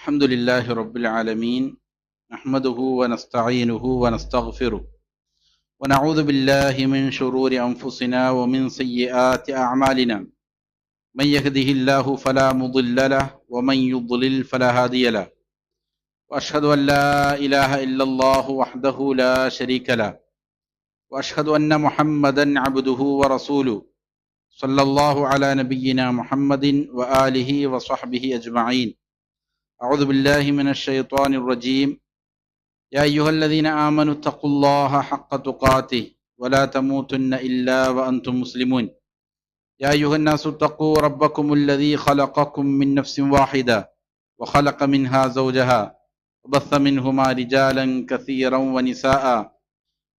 الحمد لله رب العالمين نحمده ونستعينه ونستغفره ونعوذ بالله من شرور أنفسنا ومن سيئات أعمالنا من يهده الله فلا مضل له ومن يضلل فلا هادي له وأشهد أن لا إله إلا الله وحده لا شريك له وأشهد أن محمدا عبده ورسوله صلى الله على نبينا محمد وآله وصحبه أجمعين. أعوذ بالله من الشيطان الرجيم. يا أيها الذين آمنوا اتقوا الله حق تقاته ولا تموتن إلا وأنتم مسلمون. يا أيها الناس اتقوا ربكم الذي خلقكم من نفس واحدة وخلق منها زوجها وبث منهما رجالا كثيرا ونساء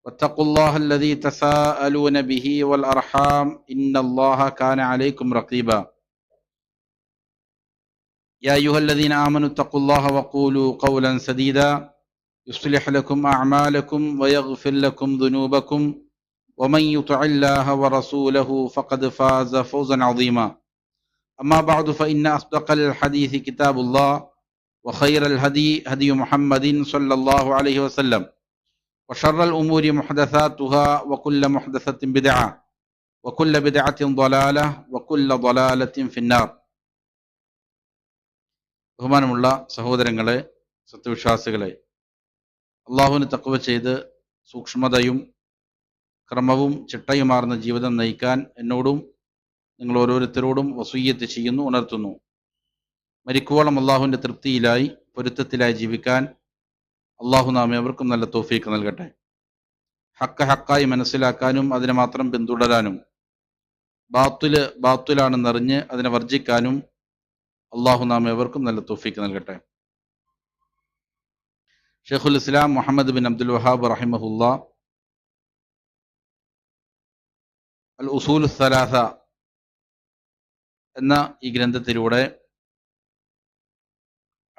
واتقوا الله الذي تساءلون به والأرحام إن الله كان عليكم رقيبا. يا أيها الذين آمنوا اتقوا الله وقولوا قولا سديدا يصلح لكم أعمالكم ويغفر لكم ذنوبكم ومن يطع الله ورسوله فقد فاز فوزا عظيما. أما بعد فإن أصدق الحديث كتاب الله وخير الهدي هدي محمد صلى الله عليه وسلم وشر الأمور محدثاتها وكل محدثة بدعة وكل بدعة ضلالة وكل ضلالة في النار. ബഹുമാനമുള്ള സഹോദരങ്ങളെ, സത്യവിശ്വാസികളെ, അള്ളാഹുവിന് തഖ്വ ചെയ്ത് സൂക്ഷ്മതയും ക്രമവും ചിട്ടയുമാർന്ന ജീവിതം നയിക്കാൻ എന്നോടും നിങ്ങൾ ഓരോരുത്തരോടും വസൂയത്ത് ചെയ്യുന്നു, ഉണർത്തുന്നു. മരിക്കുവോളം അള്ളാഹുവിൻ്റെ തൃപ്തിയിലായി പൊരുത്തത്തിലായി ജീവിക്കാൻ അള്ളാഹു നാം എവർക്കും നല്ല തൗഫീഖ് നൽകട്ടെ. ഹക്കായി മനസ്സിലാക്കാനും അതിനെ മാത്രം പിന്തുടരാനും ബാത്തുലാണെന്നറിഞ്ഞ് അതിനെ വർജിക്കാനും അള്ളാഹു നാം എവർക്കും നല്ല തൗഫീഖ് നൽകട്ടെ. ഷെയ്ഖുൽ ഇസ്ലാം മുഹമ്മദ് ബിൻ അബ്ദുൽ വഹാബ് റഹിമഹുല്ലാ അൽ ഉസൂൽ സലാസ എന്ന ഈ ഗ്രന്ഥത്തിലൂടെ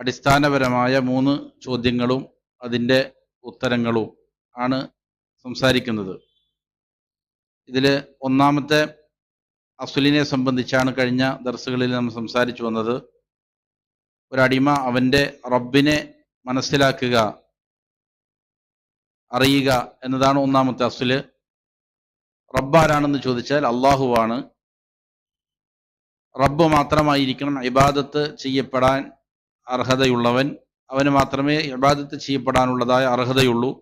അടിസ്ഥാനപരമായ 3 ചോദ്യങ്ങളും അതിൻ്റെ ഉത്തരങ്ങളും ആണ് സംസാരിക്കുന്നത്. ഇതിൽ ഒന്നാമത്തെ അസ്ലിനെ സംബന്ധിച്ചാണ് കഴിഞ്ഞ ദർസുകളിൽ നമ്മൾ സംസാരിച്ചു വന്നത്. ഒരടിമ അവൻ്റെ റബ്ബിനെ മനസ്സിലാക്കുക, അറിയുക എന്നതാണ് ഒന്നാമത്തെ അസ്ല്. റബ്ബാരാണെന്ന് ചോദിച്ചാൽ അള്ളാഹുവാണ്. റബ്ബ് മാത്രമായിരിക്കണം ഇബാദത്ത് ചെയ്യപ്പെടാൻ അർഹതയുള്ളവൻ. അവന് മാത്രമേ ഇബാദത്ത് ചെയ്യപ്പെടാനുള്ളതായ അർഹതയുള്ളൂ.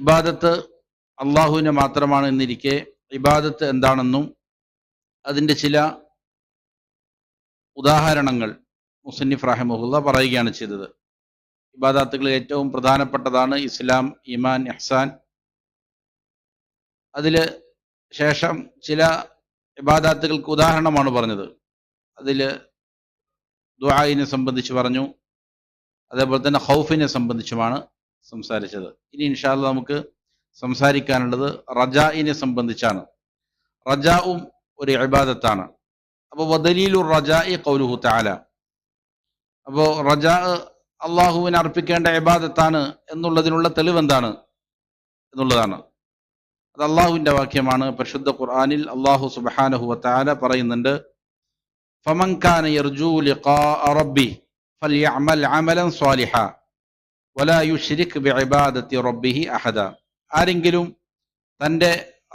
ഇബാദത്ത് അള്ളാഹുവിന് മാത്രമാണ് എന്നിരിക്കെ ഇബാദത്ത് എന്താണെന്നും അതിൻ്റെ ചില ഉദാഹരണങ്ങൾ മുസന്നിഫ് റഹിമഹുല്ലാ പറയുകയാണ് ചെയ്തത്. ഇബാദത്തുകളിൽ ഏറ്റവും പ്രധാനപ്പെട്ടതാണ് ഇസ്ലാം, ഈമാൻ, ഇഹ്സാൻ. അതിൽ ശേഷം ചില ഇബാദത്തുകൾക്ക് ഉദാഹരണമാണ് പറഞ്ഞത്. അതിൽ ദുആഇനെ സംബന്ധിച്ച് പറഞ്ഞു, അതേപോലെ തന്നെ ഖൗഫിനെ സംബന്ധിച്ചുമാണ് സംസാരിച്ചത്. ഇനി ഇൻഷാ അല്ലാഹ് നമുക്ക് സംസാരിക്കാനുള്ളത് റജാഇനെ സംബന്ധിച്ചാണ്. റജാഉം ഒരു ഇബാദത്താണ്. അപ്പോൾ വദലീലുർ റജാഇ ഖൗലുഹു തആല. അപ്പോൾ റജാ അള്ളാഹുവിന് അർപ്പിക്കേണ്ട ഇബാദത്താണ് എന്നുള്ളതിനുള്ള തെളിവ് എന്താണ് എന്നുള്ളതാണ്. അത് അള്ളാഹുവിൻ്റെ വാക്യമാണ്. പരിശുദ്ധ ഖുർആനിൽ അള്ളാഹു സുബ്ഹാനഹു വ തആല പറയുന്നുണ്ട്, ഫമൻ കാന യർജൂ ലിഖാഅ റബ്ബി ഫൽയഅമൽ അമലൻ സ്വാലിഹാ വലാ യുശ്രിക് ബിഇബാദത്തി റബ്ബിഹി അഹദ. ആരെങ്കിലും തൻ്റെ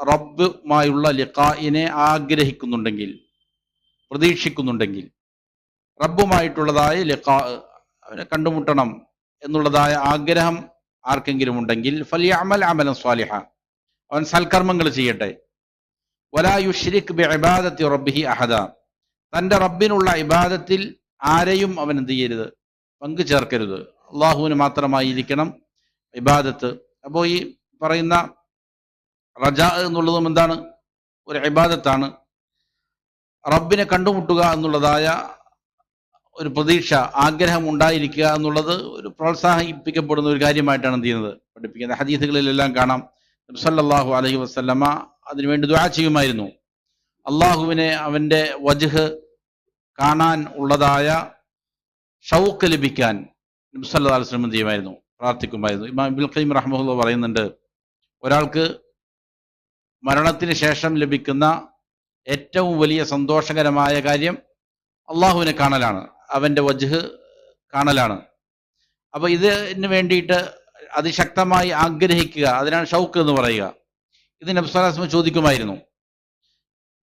റബ്ബുമായുള്ള ലിഖാഇനെ ആഗ്രഹിക്കുന്നുണ്ടെങ്കിൽ, പ്രതീക്ഷിക്കുന്നുണ്ടെങ്കിൽ, റബ്ബുമായിട്ടുള്ളതായ ലിഖാ, അവനെ കണ്ടുമുട്ടണം എന്നുള്ളതായ ആഗ്രഹം ആർക്കെങ്കിലും ഉണ്ടെങ്കിൽ ഫൽയഅമൽ അമലൻ സ്വാലിഹ, അവൻ സൽക്കർമ്മങ്ങൾ ചെയ്യട്ടെ. വലാ യുശ്രിക് ബിഇബാദത്തി റബ്ബിഹി അഹദ, തൻ്റെ റബ്ബിനുള്ള ഇബാദത്തിൽ ആരെയും അവൻ എന്ത് ചെയ്യരുത്, പങ്കു ചേർക്കരുത്. അള്ളാഹുവിന് മാത്രമായിരിക്കണം ഇബാദത്ത്. അപ്പോൾ ഈ പറയുന്ന റജാ എന്നുള്ളതും എന്താണ്? ഒരു ഇബാദത്താണ്. റബ്ബിനെ കണ്ടുമുട്ടുക എന്നുള്ളതായ ഒരു പ്രതീക്ഷ, ആഗ്രഹം ഉണ്ടായിരിക്കുക എന്നുള്ളത് ഒരു പ്രോത്സാഹിപ്പിക്കപ്പെടുന്ന ഒരു കാര്യമായിട്ടാണ് എന്ത് ചെയ്യുന്നത്, പഠിപ്പിക്കുന്നത്. ഹദീസുകളിലെല്ലാം കാണാം, നബി സല്ലല്ലാഹു അലൈഹി വസല്ലമ അതിനുവേണ്ടി ദുആ ചെയ്യുമായിരുന്നു. അള്ളാഹുവിനെ, അവൻ്റെ വജ്ഹ് കാണാൻ ഉള്ളതായ ഷൗക്ക് ലഭിക്കാൻ നബി സല്ലല്ലാഹു അലൈഹി വസല്ലം ചെയ്യുമായിരുന്നു, പ്രാർത്ഥിക്കുമായിരുന്നു. ഇമാം ഇബ്നുൽ ഖയ്യിം റഹിമഹുല്ലാഹ് പറയുന്നുണ്ട്, ഒരാൾക്ക് മരണത്തിന് ശേഷം ലഭിക്കുന്ന ഏറ്റവും വലിയ സന്തോഷകരമായ കാര്യം അള്ളാഹുവിനെ കാണലാണ്, അവന്റെ വജ്ഹ് കാണലാണ്. അപ്പൊ ഇതിന് വേണ്ടിയിട്ട് അതിശക്തമായി ആഗ്രഹിക്കുക, അതിനാണ് ഷൗക്ക് എന്ന് പറയുക. ഇത് നബി സല്ലല്ലാഹു അലൈഹി വസല്ലം ചോദിക്കുമായിരുന്നു.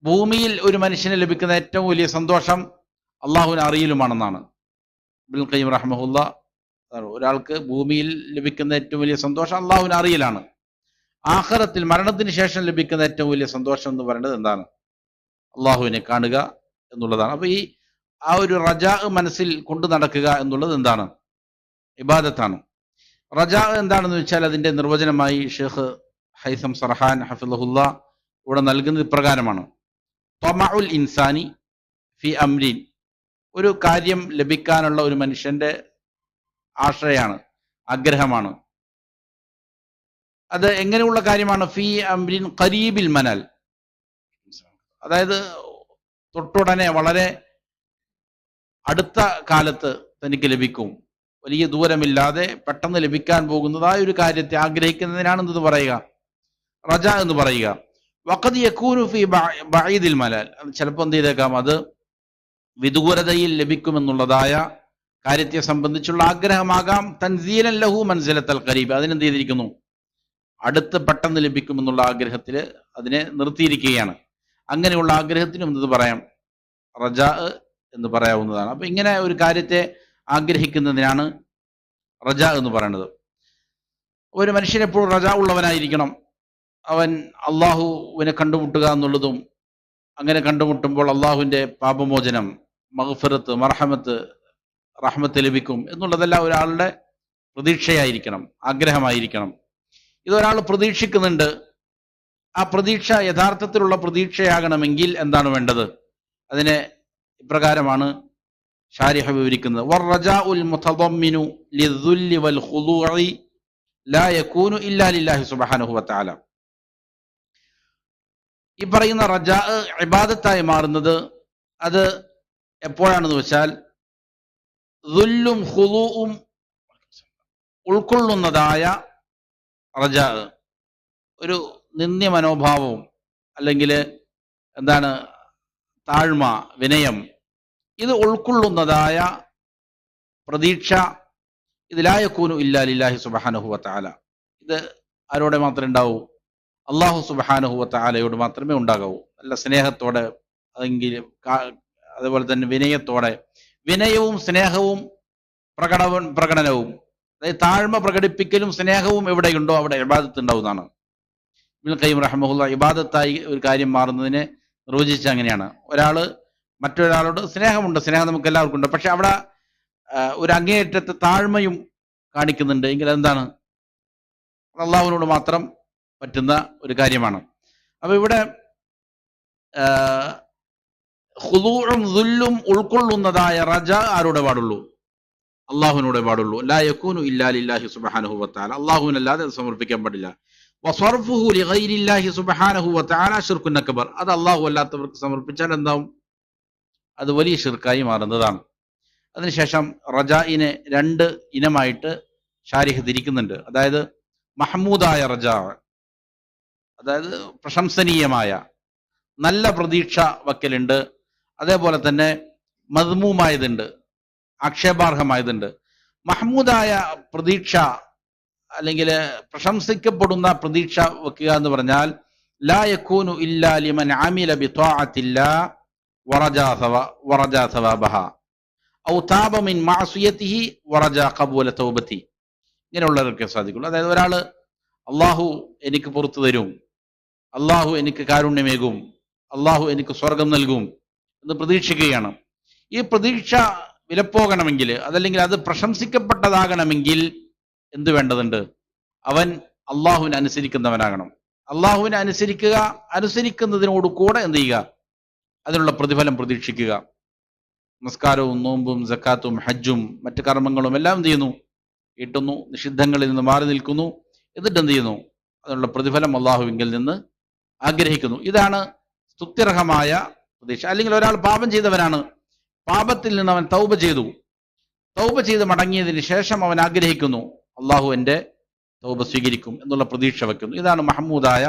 ഭൂമിയിൽ ഒരു മനുഷ്യന് ലഭിക്കുന്ന ഏറ്റവും വലിയ സന്തോഷം അള്ളാഹുവിനെ അറിയലുമാണെന്നാണ് ഇബ്നുൽ ഖയ്യിം റഹിമഹുല്ലാ. ഒരാൾക്ക് ഭൂമിയിൽ ലഭിക്കുന്ന ഏറ്റവും വലിയ സന്തോഷം അള്ളാഹുവിനെ അറിയലാണ്. ആഖിറത്തിൽ മരണത്തിന് ശേഷം ലഭിക്കുന്ന ഏറ്റവും വലിയ സന്തോഷം എന്ന് പറയുന്നത് എന്താണ്? അള്ളാഹുവിനെ കാണുക എന്നുള്ളതാണ്. അപ്പൊ ആ ഒരു റജാ മനസ്സിൽ കൊണ്ടു നടക്കുക എന്നുള്ളത് എന്താണ്? ഇബാദത്താണ്. റജാ എന്താണെന്ന് വെച്ചാൽ അതിന്റെ നിർവചനമായി ഷെയ്ഖ് ഹൈസം സർഹാൻ ഹഫിളഹുല്ലാ ഇവിടെ നൽകുന്നത് ഇപ്രകാരമാണ്: ത്വമഉൽ ഇൻസാനി ഫി അംരിൻ, ഒരു കാര്യം ലഭിക്കാനുള്ള ഒരു മനുഷ്യന്റെ ആശ്രയാണ്, ആഗ്രഹമാണ്. അത് എങ്ങനെയുള്ള കാര്യമാണ്? ഫി അംരിൻ ഖരീബിൽ മനൽ, അതായത് തൊട്ടുടനെ വളരെ അടുത്ത കാലത്ത് തനിക്ക് ലഭിക്കും, വലിയ ദൂരമില്ലാതെ പെട്ടെന്ന് ലഭിക്കാൻ പോകുന്നതായ ഒരു കാര്യത്തെ ആഗ്രഹിക്കുന്നതിനാണ് എന്ത് പറയുക? റജ എന്ന് പറയുക. വഖദ് യകൂനു ഫി ബഈദിൽ മലാൽ, ചിലപ്പോൾ എന്ത് ചെയ്തേക്കാം, അത് വിദൂരതയിൽ ലഭിക്കുമെന്നുള്ളതായ കാര്യത്തെ സംബന്ധിച്ചുള്ള ആഗ്രഹമാകാം. തൻസീലൻ ലഹു മൻസിലത്തൽ ഖരീബ്, അതിനെന്ത് ചെയ്തിരിക്കുന്നു? അടുത്ത് പെട്ടെന്ന് ലഭിക്കുമെന്നുള്ള ആഗ്രഹത്തിൽ അതിനെ നിർത്തിയിരിക്കുകയാണ്. അങ്ങനെയുള്ള ആഗ്രഹത്തിനും എന്ത് പറയാം? റജാ എന്ന് പറയാവുന്നതാണ്. അപ്പൊ ഇങ്ങനെ ഒരു കാര്യത്തെ ആഗ്രഹിക്കുന്നതിനാണ് റജാ എന്ന് പറയുന്നത്. ഒരു മനുഷ്യൻ എപ്പോഴും റജാ ഉള്ളവനായിരിക്കണം. അവൻ അള്ളാഹുവിനെ കണ്ടുമുട്ടുക എന്നുള്ളതും, അങ്ങനെ കണ്ടുമുട്ടുമ്പോൾ അള്ളാഹുവിന്റെ പാപമോചനം, മഗ്ഫിറത്ത്, മർഹമത്ത്, റഹ്മത്ത് ലഭിക്കും എന്നുള്ളതെല്ലാം ഒരാളുടെ പ്രതീക്ഷയായിരിക്കണം, ആഗ്രഹമായിരിക്കണം. ഇതൊരാൾ പ്രതീക്ഷിക്കുന്നുണ്ട്. ആ പ്രതീക്ഷ യഥാർത്ഥത്തിലുള്ള പ്രതീക്ഷയാകണമെങ്കിൽ എന്താണ് വേണ്ടത്? അതിനെ ഇപ്രകാരമാണ് ശാരിഹ വിവരിക്കുന്നത്: വറജാഉൽ മുതദമ്മിനു ലിദ്ദുല്ലി വൽ ഖുദൂഇ ലാ യകൂനു ഇല്ലാ ലില്ലാഹി സുബ്ഹാനഹു വതആല. ഈ പറയുന്ന റജാ ഇബാദത്തായി മാറുന്നത് അത് എപ്പോഴാണെന്ന് വെച്ചാൽ ദുല്ലും ഖുദൂഉം ഉൾക്കൊള്ളുന്നതായ റജാ, ഒരു നിന്ദ്യ മനോഭാവവും അല്ലെങ്കിൽ എന്താണ് താഴ്മ, വിനയം, ഇത് ഉൾക്കൊള്ളുന്നതായ പ്രതീക്ഷ. ഇത് ലാ യകൂനു ഇല്ലാ ലില്ലാഹി സുബ്ഹാനഹു വതആല. ഇത് ആരോടെ മാത്രമേ ഉണ്ടാവൂ? അള്ളാഹു സുബ്ഹാനഹു വതആലയോട് മാത്രമേ ഉണ്ടാകാവൂ. നല്ല സ്നേഹത്തോടെ, അതെങ്കിൽ അതുപോലെ തന്നെ വിനയത്തോടെ, വിനയവും സ്നേഹവും പ്രകടനവും, അതായത് താഴ്മ പ്രകടിപ്പിക്കലും സ്നേഹവും എവിടെയുണ്ടോ അവിടെ ഇബാദത്ത് ഉണ്ടാവുന്നതാണ്. ഇബ്നുൽ ഖയ്യിം റഹിമഹുല്ലാ ഇബാദത്തായി ഒരു കാര്യം മാറുന്നതിനെ നിർവചിച്ച അങ്ങനെയാണ്: ഒരാള് മറ്റൊരാളോട് സ്നേഹമുണ്ട്, സ്നേഹം നമുക്ക് എല്ലാവർക്കും ഉണ്ട്, പക്ഷെ അവിടെ ഒരു അങ്ങേയറ്റത്തെ താഴ്മയും കാണിക്കുന്നുണ്ട് എങ്കിൽ എന്താണ്? അള്ളാഹുവിനോട് മാത്രം പറ്റുന്ന ഒരു കാര്യമാണ്. അപ്പൊ ഇവിടെ ഖുദൂഉം ദുല്ലും ഉൾക്കൊള്ളുന്നതായ റജ ആരോടെ പാടുള്ളൂ? അള്ളാഹുവിനോടെ പാടുള്ളൂ. ലാ യകൂനു ഇല്ലാ ലില്ലാഹി സുബ്ഹാനഹു വതആല, അള്ളാഹുവിനല്ലാതെ അത് സമർപ്പിക്കാൻ പാടില്ല. വസർഫുഹു ലിഗൈരില്ലാഹി സുബ്ഹാനഹു വതആല ശിർക്കുൻ അക്ബർ, അത് അള്ളാഹു അല്ലാത്തവർക്ക് സമർപ്പിച്ചാൽ എന്താവും? അത് വലിയ ശിർക്കായി മാറുന്നതാണ്. അതിനുശേഷം റജാഇനെ രണ്ട് ഇനമായിട്ട് ശാരിഹ് തിരിക്കുന്നുണ്ട്. അതായത് മഹ്മൂദായ റജാ, അതായത് പ്രശംസനീയമായ നല്ല പ്രതീക്ഷ വയ്ക്കലുണ്ട്. അതേപോലെ തന്നെ മദ്മൂമായതുണ്ട്, ആക്ഷേപാർഹമായതുണ്ട്. മഹ്മൂദായ പ്രതീക്ഷ അല്ലെങ്കിൽ പ്രശംസിക്കപ്പെടുന്ന പ്രതീക്ഷ വെക്കുക എന്ന് പറഞ്ഞാൽ ലാ യകൂനു ഇല്ലാ ലിമൻ അമില ബിത്വാഅത്തില്ലാഹ് വറജാ സവാബഹ ഔ താബ മിൻ മഅസിയതിഹി വറജാ ഖബൂല തൗബതി. ഇങ്ങനെയുള്ളവർക്ക് സാധിക്കുള്ളൂ. അതായത് ഒരാൾ അള്ളാഹു എനിക്ക് പുറത്തു തരും, അള്ളാഹു എനിക്ക് കാരുണ്യമേകും, അള്ളാഹു എനിക്ക് സ്വർഗം നൽകും എന്ന് പ്രതീക്ഷിക്കുകയാണ്. ഈ പ്രതീക്ഷ വിലപ്പോകണമെങ്കിൽ, അതല്ലെങ്കിൽ അത് പ്രശംസിക്കപ്പെട്ടതാകണമെങ്കിൽ എന്ത് വേണ്ടതുണ്ട്? അവൻ അള്ളാഹുവിനെ അനുസരിക്കുന്നവനാകണം. അള്ളാഹുവിനെ അനുസരിക്കുന്നതിനോട് കൂടെ എന്ത് ചെയ്യുക? അതിനുള്ള പ്രതിഫലം പ്രതീക്ഷിക്കുക. നമസ്കാരവും നോമ്പും സക്കാത്തും ഹജ്ജും മറ്റു കർമ്മങ്ങളും എല്ലാം എന്ത് ചെയ്യുന്നു? കിട്ടുന്നു. നിഷിദ്ധങ്ങളിൽ നിന്ന് മാറി നിൽക്കുന്നു. എന്നിട്ട് എന്ത് ചെയ്യുന്നു? അതിനുള്ള പ്രതിഫലം അള്ളാഹുവിങ്കിൽ നിന്ന് ആഗ്രഹിക്കുന്നു. ഇതാണ് സ്തുത്യർഹമായ പ്രതീക്ഷ. അല്ലെങ്കിൽ ഒരാൾ പാപം ചെയ്തവനാണ്, പാപത്തിൽ നിന്ന് അവൻ തൗബ ചെയ്ത് മടങ്ങിയതിന് ശേഷം അവൻ ആഗ്രഹിക്കുന്നു അള്ളാഹു എൻ്റെ തൗബ സ്വീകരിക്കും എന്നുള്ള പ്രതീക്ഷ വയ്ക്കുന്നു. ഇതാണ് മഹ്മൂദായ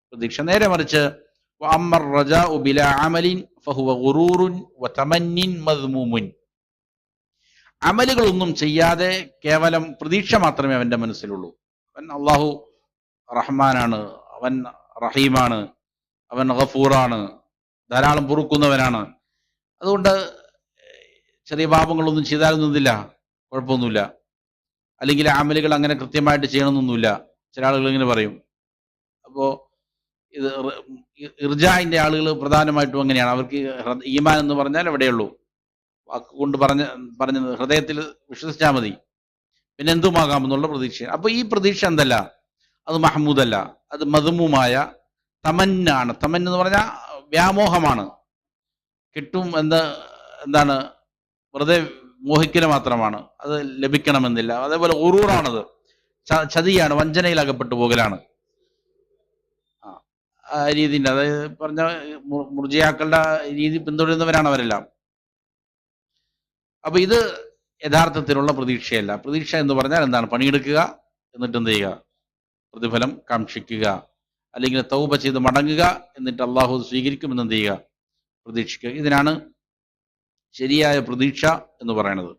പ്രതീക്ഷ. നേരെ മറിച്ച് വഅമ്മർ റജാഉ ബിലാ അമലിൻ ഫഹുവ ഗുറൂറുൻ വതമന്നിൻ മദ്മൂമുൻ. അമലുകളൊന്നും ചെയ്യാതെ കേവലം പ്രതീക്ഷ മാത്രമേ അവന്റെ മനസ്സിലുള്ളൂ. അവൻ അള്ളാഹു റഹ്മാനാണ്, അവൻ റഹീമാണ്, അവൻ ഗഫൂറാണ്, ധാരാളം പൊറുക്കുന്നവനാണ്, അതുകൊണ്ട് ചെറിയ പാപങ്ങളൊന്നും ചെയ്താലൊന്നുമില്ല, കുഴപ്പമൊന്നുമില്ല, അല്ലെങ്കിൽ അമലുകൾ അങ്ങനെ കൃത്യമായിട്ട് ചെയ്യണമെന്നൊന്നുമില്ല. ചില ആളുകൾ ഇങ്ങനെ പറയും. അപ്പോൾ ഇത് ഇർജാഹിന്റെ ആളുകൾ പ്രധാനമായിട്ടും അങ്ങനെയാണ്. അവർക്ക് ഈമാൻ എന്ന് പറഞ്ഞാൽ എവിടെയുള്ളൂ, വാക്കുകൊണ്ട് പറഞ്ഞത് ഹൃദയത്തിൽ വിശ്വസിച്ചാൽ മതി, പിന്നെ എന്തുമാകാമെന്നുള്ള പ്രതീക്ഷ. അപ്പൊ ഈ പ്രതീക്ഷ എന്തല്ല, അത് മഹ്മൂദല്ല, അത് മദ്മൂമായ തമന്നാണ്. തമൻ എന്ന് പറഞ്ഞാൽ വ്യാമോഹമാണ്, കിട്ടും എന്താണ് വെറുതെ മോഹിക്കൽ മാത്രമാണ്, അത് ലഭിക്കണമെന്നില്ല. അതേപോലെ ഉറൂറാണത്, ചതിയാണ്, വഞ്ചനയിൽ അകപ്പെട്ടു പോകലാണ്. ആ രീതിൻ്റെ, അതായത് പറഞ്ഞ മുർജിയാക്കളുടെ രീതി പിന്തുടരുന്നവരാണ് അവരെല്ലാം. അപ്പൊ ഇത് യഥാർത്ഥത്തിലുള്ള പ്രതീക്ഷയല്ല. പ്രതീക്ഷ എന്ന് പറഞ്ഞാൽ എന്താണ്? പണിയെടുക്കുക, എന്നിട്ട് എന്ത് ചെയ്യുക? പ്രതിഫലം കാക്ഷിക്കുക, അല്ലെങ്കിൽ തൗബ ചെയ്ത് മടങ്ങുക, എന്നിട്ട് അള്ളാഹു സ്വീകരിക്കുമെന്ന് എന്ത് ചെയ്യുക? പ്രതീക്ഷിക്കുക. ഇതിനാണ് ശരിയായ പ്രതീക്ഷ എന്ന് പറയുന്നത്.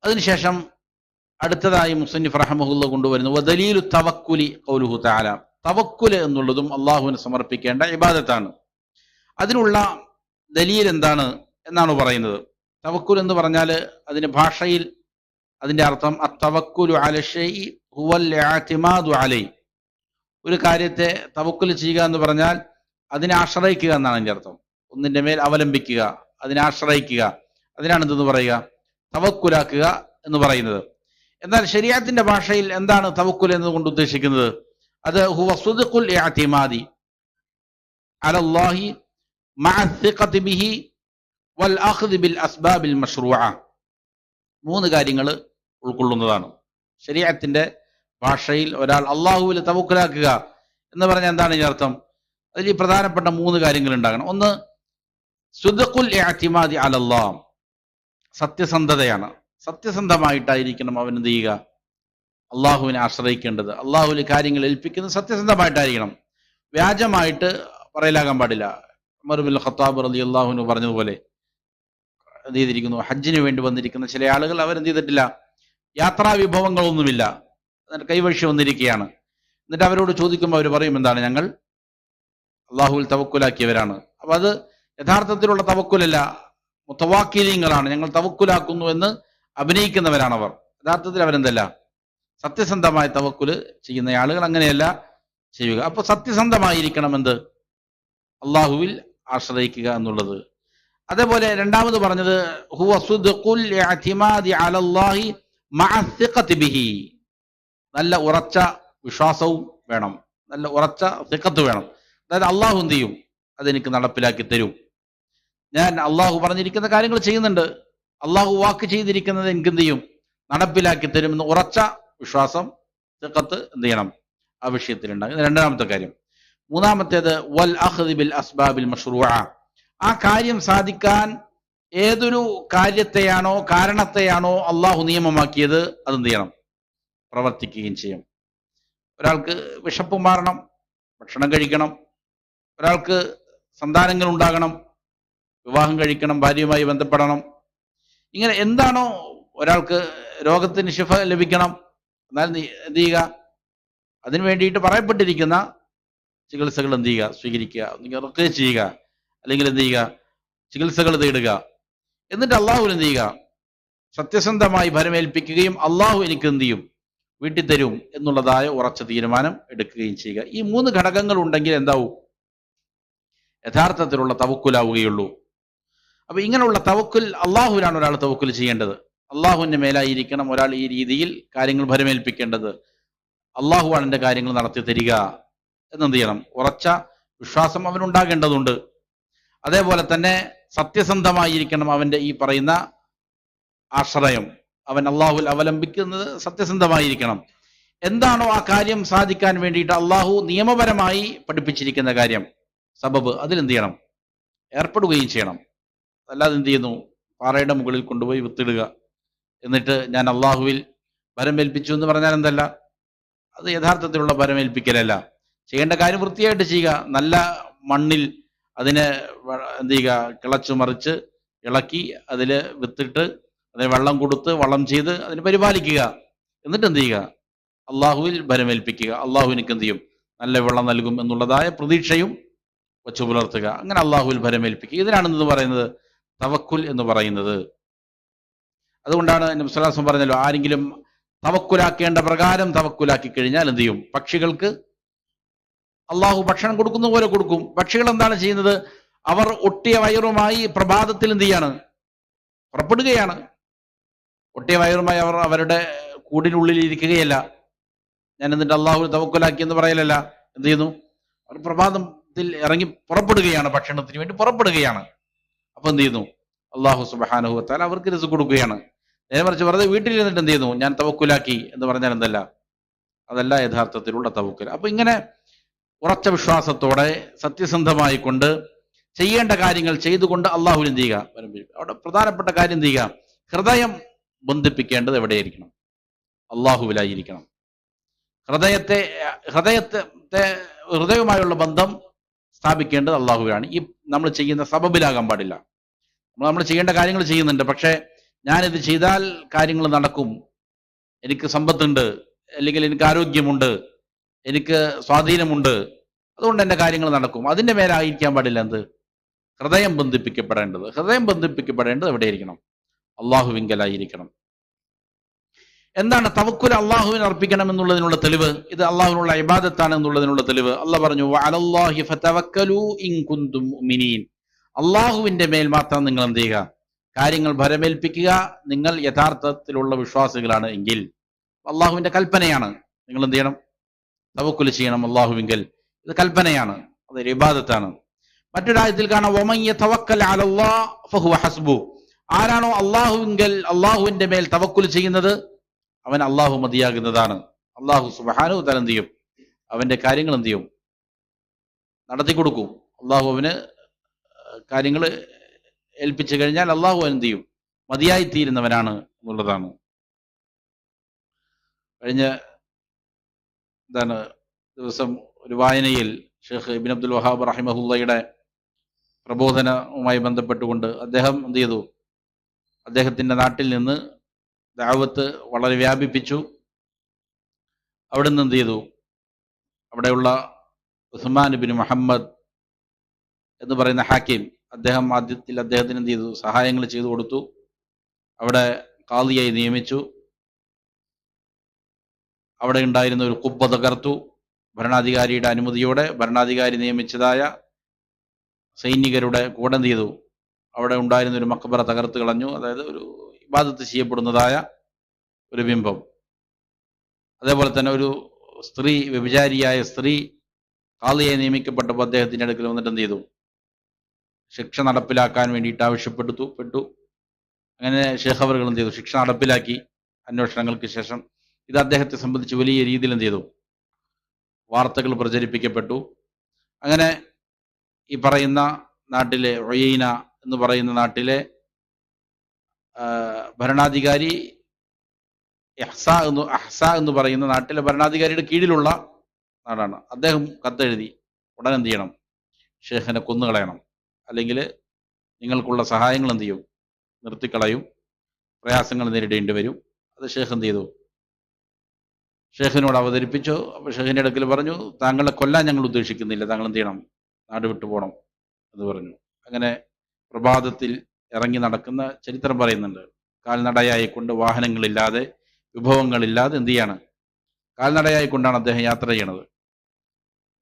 അതിനുശേഷം അടുത്തതായി മുസന്നിഫ് റഹ്മഹുല്ലാഹ് കൊണ്ടുവരുന്നു വദലീലു തവക്കുലി ഖൗലുഹു തആല. തവക്കുല് എന്നുള്ളതും അള്ളാഹുവിന് സമർപ്പിക്കേണ്ട ഇബാദത്താണ്. അതിനുള്ള ദലീൽ എന്താണ് എന്നാണ് പറയുന്നത്. തവക്കുൽ എന്ന് പറഞ്ഞാൽ അതിന്റെ ഭാഷയിൽ അതിന്റെ അർത്ഥം അത്തവക്കുലു അല ശൈഇ ഹുവൽ ഇഅ്തിമാദു അലൈഹി. ഒരു കാര്യത്തെ തവക്കുൽ ചെയ്യുക എന്ന് പറഞ്ഞാൽ അതിനെ ആശ്രയിക്കുക എന്നാണ് അതിന്റെ അർത്ഥം. ഒന്നിന്റെ മേൽ അവലംബിക്കുക, അതിനെ ആശ്രയിക്കുക, അതിനാണ് എന്തെന്ന് പറയുക? തവക്കുലാക്കുക എന്ന് പറയുന്നത്. എന്നാൽ ശരീഅത്തിന്റെ ഭാഷയിൽ എന്താണ് തവക്കുൽ എന്നതുകൊണ്ട് ഉദ്ദേശിക്കുന്നത്? അത് ഹുവ സുദ്ഖുൽ ഇഅ്തിമാദി അലല്ലാഹി മഅ സിഖതി ബിഹി വൽ അഖ്ദ് ബിൽ അസ്ബാബിൽ മശ്റൂഅ. മൂന്ന് കാര്യങ്ങൾ ഉൾക്കൊള്ളുന്നതാണ്. ശരീഅത്തിന്റെ ഭാഷയിൽ ഒരാൾ അള്ളാഹുവിൽ തവക്കുലാക്കുക എന്ന് പറഞ്ഞാൽ എന്താണ് ഇതിന്റെ അർത്ഥം? അതിൽ ഈ പ്രധാനപ്പെട്ട മൂന്ന് കാര്യങ്ങൾ ഉണ്ടാകണം. ഒന്ന്, സുദ്ഖുൽ ഇഅ്തിമാദി അലല്ലാഹ്, സത്യസന്ധതയാണ്. സത്യസന്ധമായിട്ടായിരിക്കണം അവൻ എന്ത് ചെയ്യുക? അള്ളാഹുവിനെ ആശ്രയിക്കേണ്ടത്. അള്ളാഹുവിൽ കാര്യങ്ങൾ ഏൽപ്പിക്കുന്നത് സത്യസന്ധമായിട്ടായിരിക്കണം, വ്യാജമായിട്ട് പറയലാകാൻ പാടില്ല. ഉമർ ബിൻ ഖത്താബ് റളിയല്ലാഹു അൻഹു പറഞ്ഞതുപോലെ എന്ത് ചെയ്തിരിക്കുന്നു? ഹജ്ജിന് വേണ്ടി വന്നിരിക്കുന്ന ചില ആളുകൾ അവരെന്ത് ചെയ്തിട്ടില്ല? യാത്രാ വിഭവങ്ങളൊന്നുമില്ല, എന്നിട്ട് കൈവശം വന്നിരിക്കുകയാണ്. എന്നിട്ട് അവരോട് ചോദിക്കുമ്പോൾ അവർ പറയും എന്താണ്? ഞങ്ങൾ അള്ളാഹുവിൽ തവക്കുലാക്കിയവരാണ്. അപ്പൊ അത് യഥാർത്ഥത്തിലുള്ള തവക്കുലല്ല, മുത്തവാക്കിലീങ്ങളാണ്. ഞങ്ങൾ തവക്കുലാക്കുന്നു എന്ന് അഭിനയിക്കുന്നവരാണ് അവർ. യഥാർത്ഥത്തിൽ അവരെന്തല്ല? സത്യസന്ധമായ തവക്കുല് ചെയ്യുന്ന ആളുകൾ അങ്ങനെയല്ല ചെയ്യുക. അപ്പൊ സത്യസന്ധമായിരിക്കണം എന്ത്? അള്ളാഹുവിൽ ആശ്രയിക്കുക എന്നുള്ളത്. അതേപോലെ രണ്ടാമത് പറഞ്ഞത് ഹുവ സുദ്ഖുൽ ഇഅ്തിമാദി അലല്ലാഹി മഅ സിഖതി ബിഹി. നല്ല ഉറച്ച വിശ്വാസവും വേണം, നല്ല ഉറച്ച സിഖത്ത് വേണം. അതായത് അള്ളാഹു എന്ത് ചെയ്യും? അതെനിക്ക് നടപ്പിലാക്കി തരും. ഞാൻ അള്ളാഹു പറഞ്ഞിരിക്കുന്ന കാര്യങ്ങൾ ചെയ്യുന്നുണ്ട്, അള്ളാഹു വാക്ക് ചെയ്തിരിക്കുന്നത് എനിക്ക് എന്ത് ചെയ്യും? നടപ്പിലാക്കി തരുമെന്ന് ഉറച്ച വിശ്വാസം, സിഖത്ത് എന്ത് ചെയ്യണം? ആ വിഷയത്തിലുണ്ടാകും. രണ്ടാമത്തെ കാര്യം. മൂന്നാമത്തേത് വൽ അഖ്ദ് ബിൽ അസ്ബാബിൽ മശ്റൂഅ. ആ കാര്യം സാധിക്കാൻ ഏതൊരു കാര്യത്തെയാണോ കാരണത്തെയാണോ അള്ളാഹു നിയമമാക്കിയത് അതെന്ത് ചെയ്യണം? പ്രവർത്തിക്കുകയും ചെയ്യും. ഒരാൾക്ക് വിശപ്പ് മാറണം, ഭക്ഷണം കഴിക്കണം. ഒരാൾക്ക് സന്താനങ്ങൾ ഉണ്ടാകണം, വിവാഹം കഴിക്കണം, ഭാര്യയുമായി ബന്ധപ്പെടണം. ഇങ്ങനെ എന്താണോ, ഒരാൾക്ക് രോഗത്തിന് ശിഫ ലഭിക്കണം, എന്നാൽ എന്ത് ചെയ്യുക? അതിനു വേണ്ടിയിട്ട് പറയപ്പെട്ടിരിക്കുന്ന ചികിത്സകൾ എന്ത് ചെയ്യുക? സ്വീകരിക്കുക, റുഖ്യ ചെയ്യുക, അല്ലെങ്കിൽ എന്ത് ചെയ്യുക? ചികിത്സകൾ തേടുക. എന്നിട്ട് അള്ളാഹു എന്ത് ചെയ്യുക? സത്യസന്ധമായി ഭരമേൽപ്പിക്കുകയും അള്ളാഹു എനിക്ക് എന്ത് ചെയ്യും? വീട്ടിൽ തരും എന്നുള്ളതായ ഉറച്ച തീരുമാനം എടുക്കുകയും ചെയ്യുക. ഈ മൂന്ന് ഘടകങ്ങൾ ഉണ്ടെങ്കിൽ എന്താവും? യഥാർത്ഥത്തിലുള്ള തവക്കുലാവുകയുള്ളൂ. അപ്പൊ ഇങ്ങനെയുള്ള തവക്കുൽ, അള്ളാഹുവിനാണ് ഒരാൾ തവക്കുൽ ചെയ്യേണ്ടത്. അള്ളാഹുവിന്റെ മേലായിരിക്കണം ഒരാൾ ഈ രീതിയിൽ കാര്യങ്ങൾ ഭരമേൽപ്പിക്കേണ്ടത്. അള്ളാഹുവാണ് എൻ്റെ കാര്യങ്ങൾ നടത്തി തരിക എന്നെന്ത് ചെയ്യണം? ഉറച്ച വിശ്വാസം അവനുണ്ടാകേണ്ടതുണ്ട്. അതേപോലെ തന്നെ സത്യസന്ധമായിരിക്കണം അവന്റെ ഈ പറയുന്ന ആശ്രയം. അവൻ അള്ളാഹുൽ അവലംബിക്കുന്നത് സത്യസന്ധമായിരിക്കണം. എന്താണോ ആ കാര്യം സാധിക്കാൻ വേണ്ടിയിട്ട് അള്ളാഹു നിയമപരമായി പഠിപ്പിച്ചിരിക്കുന്ന കാര്യം, സബബ്, അതിലെന്ത് ചെയ്യണം? ഏർപ്പെടുകയും ചെയ്യണം. അല്ലാതെ എന്ത് ചെയ്യുന്നു? പാറയുടെ മുകളിൽ കൊണ്ടുപോയി വിത്തിടുക, എന്നിട്ട് ഞാൻ അള്ളാഹുവിൽ വരമേൽപ്പിച്ചു എന്ന് പറഞ്ഞാൽ എന്തല്ല? അത് യഥാർത്ഥത്തിലുള്ള ഭരമേൽപ്പിക്കലല്ല. ചെയ്യേണ്ട കാര്യം വൃത്തിയായിട്ട് ചെയ്യുക. നല്ല മണ്ണിൽ അതിനെ എന്ത് ചെയ്യുക, കിളച്ചു മറിച്ച് ഇളക്കി അതിൽ വിത്തിട്ട് അതിന് വെള്ളം കൊടുത്ത് വളം ചെയ്ത് അതിനെ പരിപാലിക്കുക. എന്നിട്ട് എന്ത് ചെയ്യുക, അള്ളാഹുവിൽ ഭരമേൽപ്പിക്കുക. അള്ളാഹു എനിക്ക് എന്ത് ചെയ്യും, നല്ല വെള്ളം നൽകും എന്നുള്ളതായ പ്രതീക്ഷയും വച്ചു പുലർത്തുക. അങ്ങനെ അള്ളാഹുവിൽ ഭരമേൽപ്പിക്കുക. ഇതിനാണ് എന്ന് പറയുന്നത് തവക്കുൽ എന്ന് പറയുന്നത്. അതുകൊണ്ടാണ് നബി സ്വല്ലല്ലാഹു അലൈഹി വസല്ലം പറഞ്ഞല്ലോ, ആരെങ്കിലും തവക്കുലാക്കേണ്ട പ്രകാരം തവക്കുലാക്കി കഴിഞ്ഞാൽ എന്ത് ചെയ്യും, പക്ഷികൾക്ക് അള്ളാഹു ഭക്ഷണം കൊടുക്കുന്ന പോലെ കൊടുക്കും. പക്ഷികൾ എന്താണ് ചെയ്യുന്നത്, അവർ ഒട്ടിയ വയറുമായി പ്രഭാതത്തിൽ എന്ത് ചെയ്യാണ്, പുറപ്പെടുകയാണ്. ഒട്ടിയ വയറുമായി അവർ അവരുടെ കൂടിനുള്ളിൽ ഇരിക്കുകയല്ല. ഞാൻ എന്നിട്ട് അള്ളാഹു തവക്കുലാക്കി എന്ന് പറയലല്ല. എന്ത് ചെയ്യുന്നു, അവർ പ്രഭാതത്തിൽ ഇറങ്ങി പുറപ്പെടുകയാണ്, ഭക്ഷണത്തിന് വേണ്ടി പുറപ്പെടുകയാണ്. അപ്പൊ എന്ത് ചെയ്യുന്നു, അള്ളാഹു സുബ്ഹാനഹു വ തആല അവർക്ക് റിസ്ക് കൊടുക്കുകയാണ്. നേരെ മറിച്ച് വെറുതെ വീട്ടിൽ ഇരുന്നിട്ട് എന്ത് ചെയ്യുന്നു, ഞാൻ തവക്കുലാക്കി എന്ന് പറഞ്ഞാൽ എന്തല്ല, അതല്ല യഥാർത്ഥത്തിലുള്ള തവക്കുൽ. അപ്പൊ ഇങ്ങനെ ഉറച്ച വിശ്വാസത്തോടെ സത്യസന്ധമായി കൊണ്ട് ചെയ്യേണ്ട കാര്യങ്ങൾ ചെയ്തുകൊണ്ട് അള്ളാഹുവിൽ എന്ത് ചെയ്യുക, അവിടെ പ്രധാനപ്പെട്ട കാര്യം എന്ത് ചെയ്യുക, ഹൃദയം ബന്ധിപ്പിക്കേണ്ടത് എവിടെയായിരിക്കണം, അള്ളാഹുവിലായിരിക്കണം. ഹൃദയവുമായുള്ള ബന്ധം സ്ഥാപിക്കേണ്ടത് അള്ളാഹുവിലാണ്. ഈ നമ്മൾ ചെയ്യുന്ന സബബിലാകാൻ പാടില്ല. നമ്മൾ ചെയ്യേണ്ട കാര്യങ്ങൾ ചെയ്യുന്നുണ്ട്, പക്ഷേ ഞാനിത് ചെയ്താൽ കാര്യങ്ങൾ നടക്കും, എനിക്ക് സമ്പത്തുണ്ട്, അല്ലെങ്കിൽ എനിക്ക് ആരോഗ്യമുണ്ട്, എനിക്ക് സ്വാധീനമുണ്ട്, അതുകൊണ്ട് എൻ്റെ കാര്യങ്ങൾ നടക്കും, അതിൻ്റെ മേലായിരിക്കാൻ പാടില്ല എന്ത്, ഹൃദയം ബന്ധിപ്പിക്കപ്പെടേണ്ടത്. ഹൃദയം ബന്ധിപ്പിക്കപ്പെടേണ്ടത് എവിടെയായിരിക്കണം, അള്ളാഹുവിങ്കലായിരിക്കണം. എന്താണ് തവക്കുൽ അള്ളാഹുവിന് അർപ്പിക്കണം എന്നുള്ളതിനുള്ള തെളിവ്? ഇത് അള്ളാഹുവിനുള്ള ഇബാദത്താണ് എന്നുള്ളതിനുള്ള തെളിവ് അള്ളാഹ് പറഞ്ഞു, വഅലല്ലാഹി ഫതവക്കലൂ ഇൻ കുന്തും മുഅ്മിനീൻ. അള്ളാഹുവിന്റെ മേൽ മാത്രം നിങ്ങൾ എന്ത് ചെയ്യുക, കാര്യങ്ങൾ ഭരമേൽപ്പിക്കുക, നിങ്ങൾ യഥാർത്ഥത്തിലുള്ള വിശ്വാസികളാണ് എങ്കിൽ. അള്ളാഹുവിന്റെ കൽപ്പനയാണ്, നിങ്ങൾ എന്ത് ചെയ്യണം, തവക്കുൽ ചെയ്യണം അള്ളാഹുവിങ്കൽ. ഇത് കൽപ്പനയാണ്, അതൊരു ഇബാദത്താണ്. മറ്റൊരായത്തിൽ കാണാം, വമൻ യതവക്കൽ അലല്ലാഹ് ഫഹുവ ഹസ്ബു. ആരാണോ അള്ളാഹുവിങ്കൽ അള്ളാഹുവിന്റെ മേൽ തവക്കുൽ ചെയ്യുന്നത്, അവൻ അള്ളാഹു മതിയാകുന്നതാണ്. അള്ളാഹു സുബ്ഹാനഹു വ തആല എന്ത് ചെയ്യും, അവന്റെ കാര്യങ്ങൾ എന്ത് ചെയ്യും, നടത്തി കൊടുക്കും. അള്ളാഹു അവന് കാര്യങ്ങൾ ഏൽപ്പിച്ചു കഴിഞ്ഞാൽ അള്ളാഹു എന്ത് ചെയ്യും, മതിയായി തീരുന്നവനാണ് എന്നുള്ളതാണ്. കഴിഞ്ഞ ദിവസം ഒരു വായനയിൽ ഷെയ്ഖ് ഇബ്നു അബ്ദുൽ വഹാബ് റഹിമഹുള്ളയുടെ പ്രബോധനവുമായി ബന്ധപ്പെട്ടുകൊണ്ട് അദ്ദേഹം എന്ത് ചെയ്തു, അദ്ദേഹത്തിന്റെ നാട്ടിൽ നിന്ന് ദഅവത്ത് വളരെ വ്യാപിപ്പിച്ചു. അവിടെ നിന്ന് എന്ത് ചെയ്തു, അവിടെയുള്ള ഉസ്മാൻ ഇബ്നു മുഹമ്മദ് എന്ന് പറയുന്ന ഹാക്കിം, അദ്ദേഹം ആദ്യത്തിൽ അദ്ദേഹത്തിന് എന്ത് ചെയ്തു, സഹായങ്ങൾ ചെയ്തു കൊടുത്തു. അവിടെ ഖാദിയായി നിയമിച്ചു. അവിടെ ഉണ്ടായിരുന്ന ഒരു കുബ്ബ തകർത്തു. ഭരണാധികാരിയുടെ അനുമതിയോടെ ഭരണാധികാരി നിയമിച്ചതായ സൈനികരുടെ കൂടെ എന്ത് ചെയ്തു, അവിടെ ഉണ്ടായിരുന്ന ഒരു മക്ബറ തകർത്ത് കളഞ്ഞു. അതായത് ഒരു ഇബാദത്ത് ചെയ്യപ്പെടുന്നതായ ഒരു ബിംബം. അതേപോലെ തന്നെ ഒരു സ്ത്രീ, വ്യഭിചാരിയായ സ്ത്രീ ഖാദിയായി നിയമിക്കപ്പെട്ടപ്പോൾ അദ്ദേഹത്തിന്റെ അടുക്കൽ വന്നിട്ട് എന്ത് ചെയ്തു, ശിക്ഷ നടപ്പിലാക്കാൻ വേണ്ടിയിട്ട് ആവശ്യപ്പെട്ടു. അങ്ങനെ ഷേഖ് അവറുകൾ എന്ത് ചെയ്തു, ശിക്ഷ നടപ്പിലാക്കി. അന്വേഷണങ്ങൾക്ക് ശേഷം ഇത് അദ്ദേഹത്തെ സംബന്ധിച്ച് വലിയ രീതിയിൽ എന്ത് ചെയ്തു, വാർത്തകൾ പ്രചരിപ്പിക്കപ്പെട്ടു. അങ്ങനെ ഈ പറയുന്ന നാട്ടിലെ ഉയൈന എന്ന് പറയുന്ന നാട്ടിലെ ഭരണാധികാരി അഹ്സ എന്ന് പറയുന്ന നാട്ടിലെ ഭരണാധികാരിയുടെ കീഴിലുള്ള നാടാണ്. അദ്ദേഹം കത്തെഴുതി, ഉടനെ എന്ത് ചെയ്യണം, ഷേഖിനെ കൊന്നുകളയണം, അല്ലെങ്കിൽ നിങ്ങൾക്കുള്ള സഹായങ്ങൾ എന്ത് ചെയ്യും, നിർത്തിക്കളയും, പ്രയാസങ്ങൾ നേരിടേണ്ടി വരും. അത് ഷേഖ് എന്ത് ചെയ്തു, ഷേഖിനോട് അവതരിപ്പിച്ചു. അപ്പോൾ ഷേഖിന്റെ അടുക്കൽ പറഞ്ഞു, താങ്കളെ കൊല്ലാൻ ഞങ്ങൾ ഉദ്ദേശിക്കുന്നില്ല, താങ്കൾ എന്ത് ചെയ്യണം, നാട് വിട്ടു പോകണം എന്ന് പറഞ്ഞു. അങ്ങനെ പ്രഭാതത്തിൽ ഇറങ്ങി നടക്കുന്ന ചരിത്രം പറയുന്നുണ്ട്. കാൽനടയായിക്കൊണ്ട്, വാഹനങ്ങളില്ലാതെ, വിഭവങ്ങളില്ലാതെ എന്ത് ചെയ്യാണ്, കാൽനടയായിക്കൊണ്ടാണ് അദ്ദേഹം യാത്ര ചെയ്യണത്.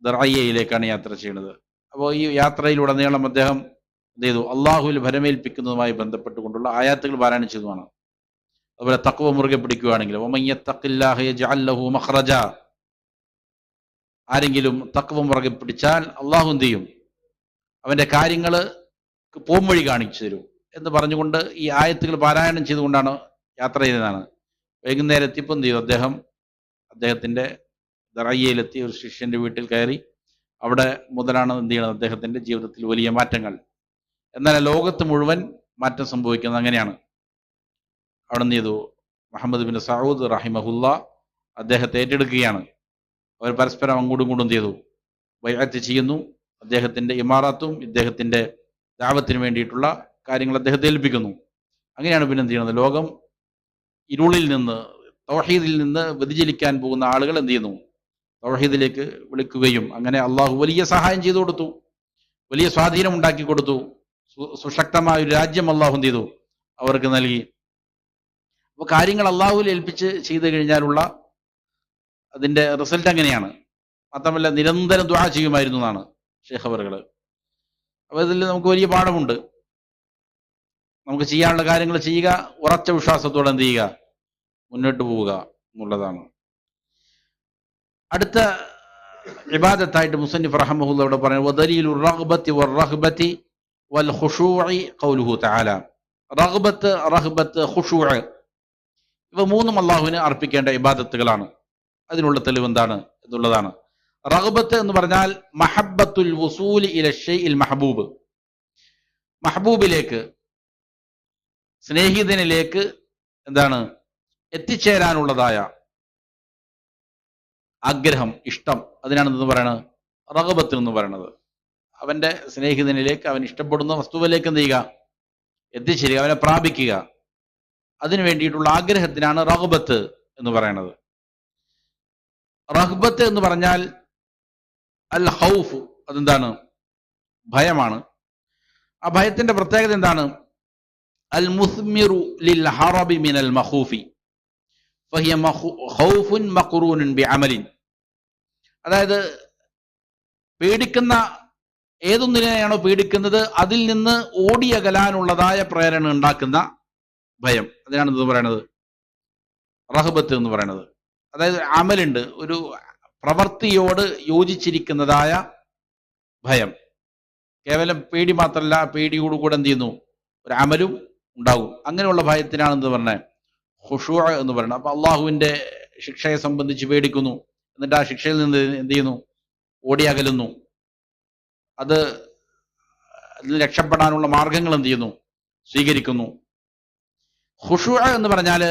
ദർഅയ്യയിലേക്കാണ് യാത്ര ചെയ്യുന്നത്. അപ്പോൾ ഈ യാത്രയിലുടനീളം അദ്ദേഹം എന്ത് ചെയ്തു, അള്ളാഹുവിൽ ഭരമേൽപ്പിക്കുന്നതുമായി ബന്ധപ്പെട്ടുകൊണ്ടുള്ള ആയാത്തുകൾ പാരായണം ചെയ്തതാണ്. അതുപോലെ തഖ്വ മുറുകെ പിടിക്കുകയാണെങ്കിൽ, വമൻ യത്തഖില്ലാഹ യജ്അൽ ലഹു മഖ്റജ, ആരെങ്കിലും തഖ്വ മുറുകെ പിടിച്ചാൽ അള്ളാഹു എന്ത് ചെയ്യും, അവന്റെ കാര്യങ്ങൾ പോംവഴി കാണിച്ചു തരും എന്ന് പറഞ്ഞുകൊണ്ട് ഈ ആയത്തുകൾ പാരായണം ചെയ്തുകൊണ്ടാണ് യാത്ര ചെയ്തതാണ്. വൈകുന്നേരം എത്തിയപ്പോൾ എന്ത് ചെയ്തു, അദ്ദേഹത്തിന്റെ ദറയ്യയിലെത്തി ഒരു ശിഷ്യന്റെ വീട്ടിൽ കയറി. അവിടെ മുതലാണ് എന്ത് ചെയ്യുന്നത്, അദ്ദേഹത്തിന്റെ ജീവിതത്തിൽ വലിയ മാറ്റങ്ങൾ. എന്നാൽ ലോകത്ത് മുഴുവൻ മാറ്റം സംഭവിക്കുന്നത് അങ്ങനെയാണ്. അവിടെ എന്ത് ചെയ്തു, മുഹമ്മദ് ബിൻ സഊദ് റഹിമഹുല്ല അദ്ദേഹത്തെ ഏറ്റെടുക്കുകയാണ്. അവർ പരസ്പരം അങ്ങോട്ടും ഇങ്ങോട്ടും എന്ത് ചെയ്തു, ബൈഅത്ത് ചെയ്യുന്നു. അദ്ദേഹത്തിന്റെ ഇമാറാത്തും ഇദ്ദേഹത്തിന്റെ ദഅവത്തിന് വേണ്ടിയിട്ടുള്ള കാര്യങ്ങൾ അദ്ദേഹത്തെ ഏൽപ്പിക്കുന്നു. അങ്ങനെയാണ് പിന്നെ എന്ത് ചെയ്യുന്നത്, ലോകം ഇരുളിൽ നിന്ന്, തൗഹീദിൽ നിന്ന് വ്യതിചലിക്കാൻ പോകുന്ന ആളുകൾ എന്ത് ചെയ്യുന്നു, തൗഹീദിലേക്ക് വിളിക്കുകയും അങ്ങനെ അള്ളാഹു വലിയ സഹായം ചെയ്തു കൊടുത്തു, വലിയ സ്വാധീനം ഉണ്ടാക്കി കൊടുത്തു. സുശക്തമായ ഒരു രാജ്യം അള്ളാഹു എന്ത് ചെയ്തു, അവർക്ക് നൽകി. അപ്പൊ കാര്യങ്ങൾ അള്ളാഹുവിൽ ഏൽപ്പിച്ച് ചെയ്തു കഴിഞ്ഞാലുള്ള അതിന്റെ റിസൾട്ട് അങ്ങനെയാണ്. മാത്രമല്ല നിരന്തരം ദുആ ചെയ്യുമായിരുന്നു എന്നാണ് ഷേഖ് അവറുകൾ. അപ്പൊ ഇതിൽ നമുക്ക് വലിയ പാഠമുണ്ട്. നമുക്ക് ചെയ്യാനുള്ള കാര്യങ്ങൾ ചെയ്യുക, ഉറച്ച വിശ്വാസത്തോടെ എന്ത് ചെയ്യുക, മുന്നോട്ട് പോവുക എന്നുള്ളതാണ്. അടുത്ത ഇബാദത്തായിട്ട് മുസന്നിഫ് റഹ്മഹുല്ലാഹ് ഇവിടെ പറയുന്നത് വദലീലുർ റഗ്ബത്തി വറഹ്ബത്തി വൽ ഖുശൂഇ ഖൗലുഹു തആല. റഗ്ബത്ത്, റഹ്ബത്ത്, ഖുശൂഅ് ഇവ മൂന്നും അള്ളാഹുവിന് അർപ്പിക്കേണ്ട ഇബാദത്തുകളാണ്. അതിനുള്ള തെളിവ് എന്താണ് എന്നുള്ളതാണ്. റഗ്ബത്ത് എന്ന് പറഞ്ഞാൽ മഹബ്ബത്തുൽ വുസൂലി ഇല ഷൈഇൽ മഹബൂബ്, മഹബൂബിലേക്ക്, സ്നേഹിതനിലേക്ക് എന്താണ് എത്തിച്ചേരാനുള്ളതായ ആഗ്രഹം, ഇഷ്ടം, അതിനാണ് എന്ന് പറയുന്നത് റഗ്ബത്ത് എന്ന് പറയുന്നത്. അവന്റെ സ്നേഹിതനിലേക്ക്, അവൻ ഇഷ്ടപ്പെടുന്ന വസ്തുവിലേക്ക് എന്ത് ചെയ്യുക, എത്തിച്ചേരുക, അവനെ പ്രാപിക്കുക. അതിനു വേണ്ടിയിട്ടുള്ള ആഗ്രഹത്തിനാണ് റഗ്ബത്ത് എന്ന് പറയുന്നത്. റഹ്ബത്ത് എന്ന് പറഞ്ഞാൽ അൽ ഖൗഫ്, അതെന്താണ്, ഭയമാണ്. ആ ഭയത്തിന്റെ പ്രത്യേകത എന്താണ്, അൽ മുസ്മിറു ലിൽ ഹറബി മിനൽ മഖൂഫി ഫഹിയ ഖൗഫുൻ മഖ്റൂനുൻ ബിഅമലിൻ. അതായത് പേടിക്കുന്ന ഏതൊന്നിനെയാണോ പേടിക്കുന്നത് അതിൽ നിന്ന് ഓടിയകലാനുള്ളതായ പ്രേരണ ഉണ്ടാക്കുന്ന ഭയം, അതിനാണ് ഇത് പറയുന്നത് റഹ്ബത്ത് എന്ന് പറയുന്നത്. അതായത് അമലുണ്ട്, ഒരു പ്രവൃത്തിയോട് യോജിച്ചിരിക്കുന്നതായ ഭയം. കേവലം പേടി മാത്രമല്ല, പേടിയോടുകൂടെ എന്ത് ചെയ്യുന്നു, ഒരു അമലും ഉണ്ടാകും. അങ്ങനെയുള്ള ഭയത്തിനാണ് എന്ത് പറഞ്ഞത് ഖുശൂഅ് എന്ന് പറയുന്നത്. അപ്പൊ അള്ളാഹുവിന്റെ ശിക്ഷയെ സംബന്ധിച്ച് പേടിക്കുന്നു, എന്നിട്ട് ആ ശിക്ഷയിൽ നിന്ന് എന്ത് ചെയ്യുന്നു, ഓടിയകലുന്നു. അത് അതിൽ രക്ഷപ്പെടാനുള്ള മാർഗങ്ങൾ എന്ത് ചെയ്യുന്നു, സ്വീകരിക്കുന്നു. ഖുശൂഅ് എന്ന് പറഞ്ഞാല്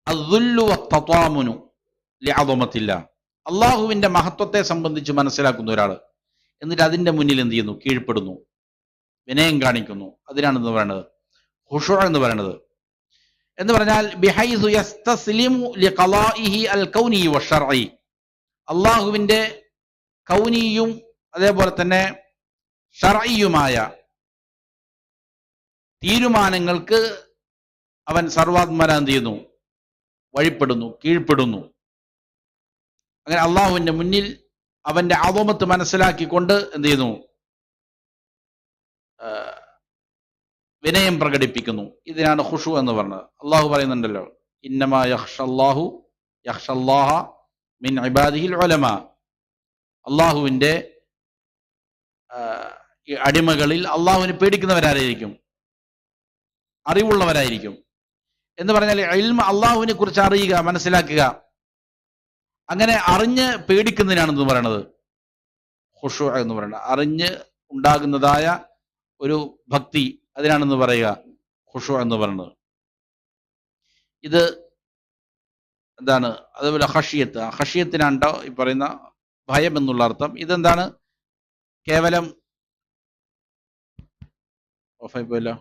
അദ്ദുല്ലു വത്തതാമുനു ലിഅദമത്തില്ലാ, അള്ളാഹുവിന്റെ മഹത്വത്തെ സംബന്ധിച്ച് മനസ്സിലാക്കുന്ന ഒരാള്, എന്നിട്ട് അതിന്റെ മുന്നിൽ എന്ത് ചെയ്യുന്നു, കീഴ്പ്പെടുന്നു, വിനയം കാണിക്കുന്നു. അതിനാണ് എന്ന് പറയുന്നത് ഖുശൂഅ് എന്ന് പറയുന്നത്. എന്ന് പറഞ്ഞാൽ ബിഹൈസു യസ്തസ്ലിമു ലിഖളാഇഹി അൽ കൗനി വശർഇ, അള്ളാഹുവിന്റെ കൗനിയും അതേപോലെ തന്നെ ശർഇയുമായ തീരുമാനങ്ങൾക്ക് അവൻ സർവാത്മന എന്ത് ചെയ്യുന്നു, വഴിപ്പെടുന്നു, കീഴ്പ്പെടുന്നു. അങ്ങനെ അള്ളാഹുവിന്റെ മുന്നിൽ അവന്റെ അദമത്ത് മനസ്സിലാക്കിക്കൊണ്ട് എന്ത് ചെയ്യുന്നു, വിനയം പ്രകടിപ്പിക്കുന്നു. ഇതിനാണ് ഖുശൂ എന്ന് പറഞ്ഞത്. അള്ളാഹു പറയുന്നുണ്ടല്ലോ, ഇന്നമാ യഖ്ഷല്ലാഹ മിൻ ഇബാദിഹിൽ ഉലമാ, അള്ളാഹുവിന്റെ അടിമകളിൽ അള്ളാഹുവിനെ പേടിക്കുന്നവരായിരിക്കും, അറിവുള്ളവരായിരിക്കും. എന്ന് പറഞ്ഞാൽ ഇൽമ, അള്ളാഹുവിനെ കുറിച്ച് അറിയുക, മനസ്സിലാക്കുക. അങ്ങനെ അറിഞ്ഞ് പേടിക്കുന്നതിനാണെന്ന് പറയുന്നത് ഖുശൂ എന്ന് പറയുന്നത്. അറിഞ്ഞ് ഉണ്ടാകുന്നതായ ഒരു ഭക്തി, അതിനാണെന്ന് പറയുക ഖുശൂ എന്ന് പറയുന്നത്. ഇത് എന്താണ്, അതേപോലെ ഖശിയത്ത്, ഖശിയത്തിനാണ്ടോ ഈ പറയുന്ന ഭയം എന്നുള്ള അർത്ഥം. ഇതെന്താണ്, കേവലം ഓഫായി പോയല്ലോ,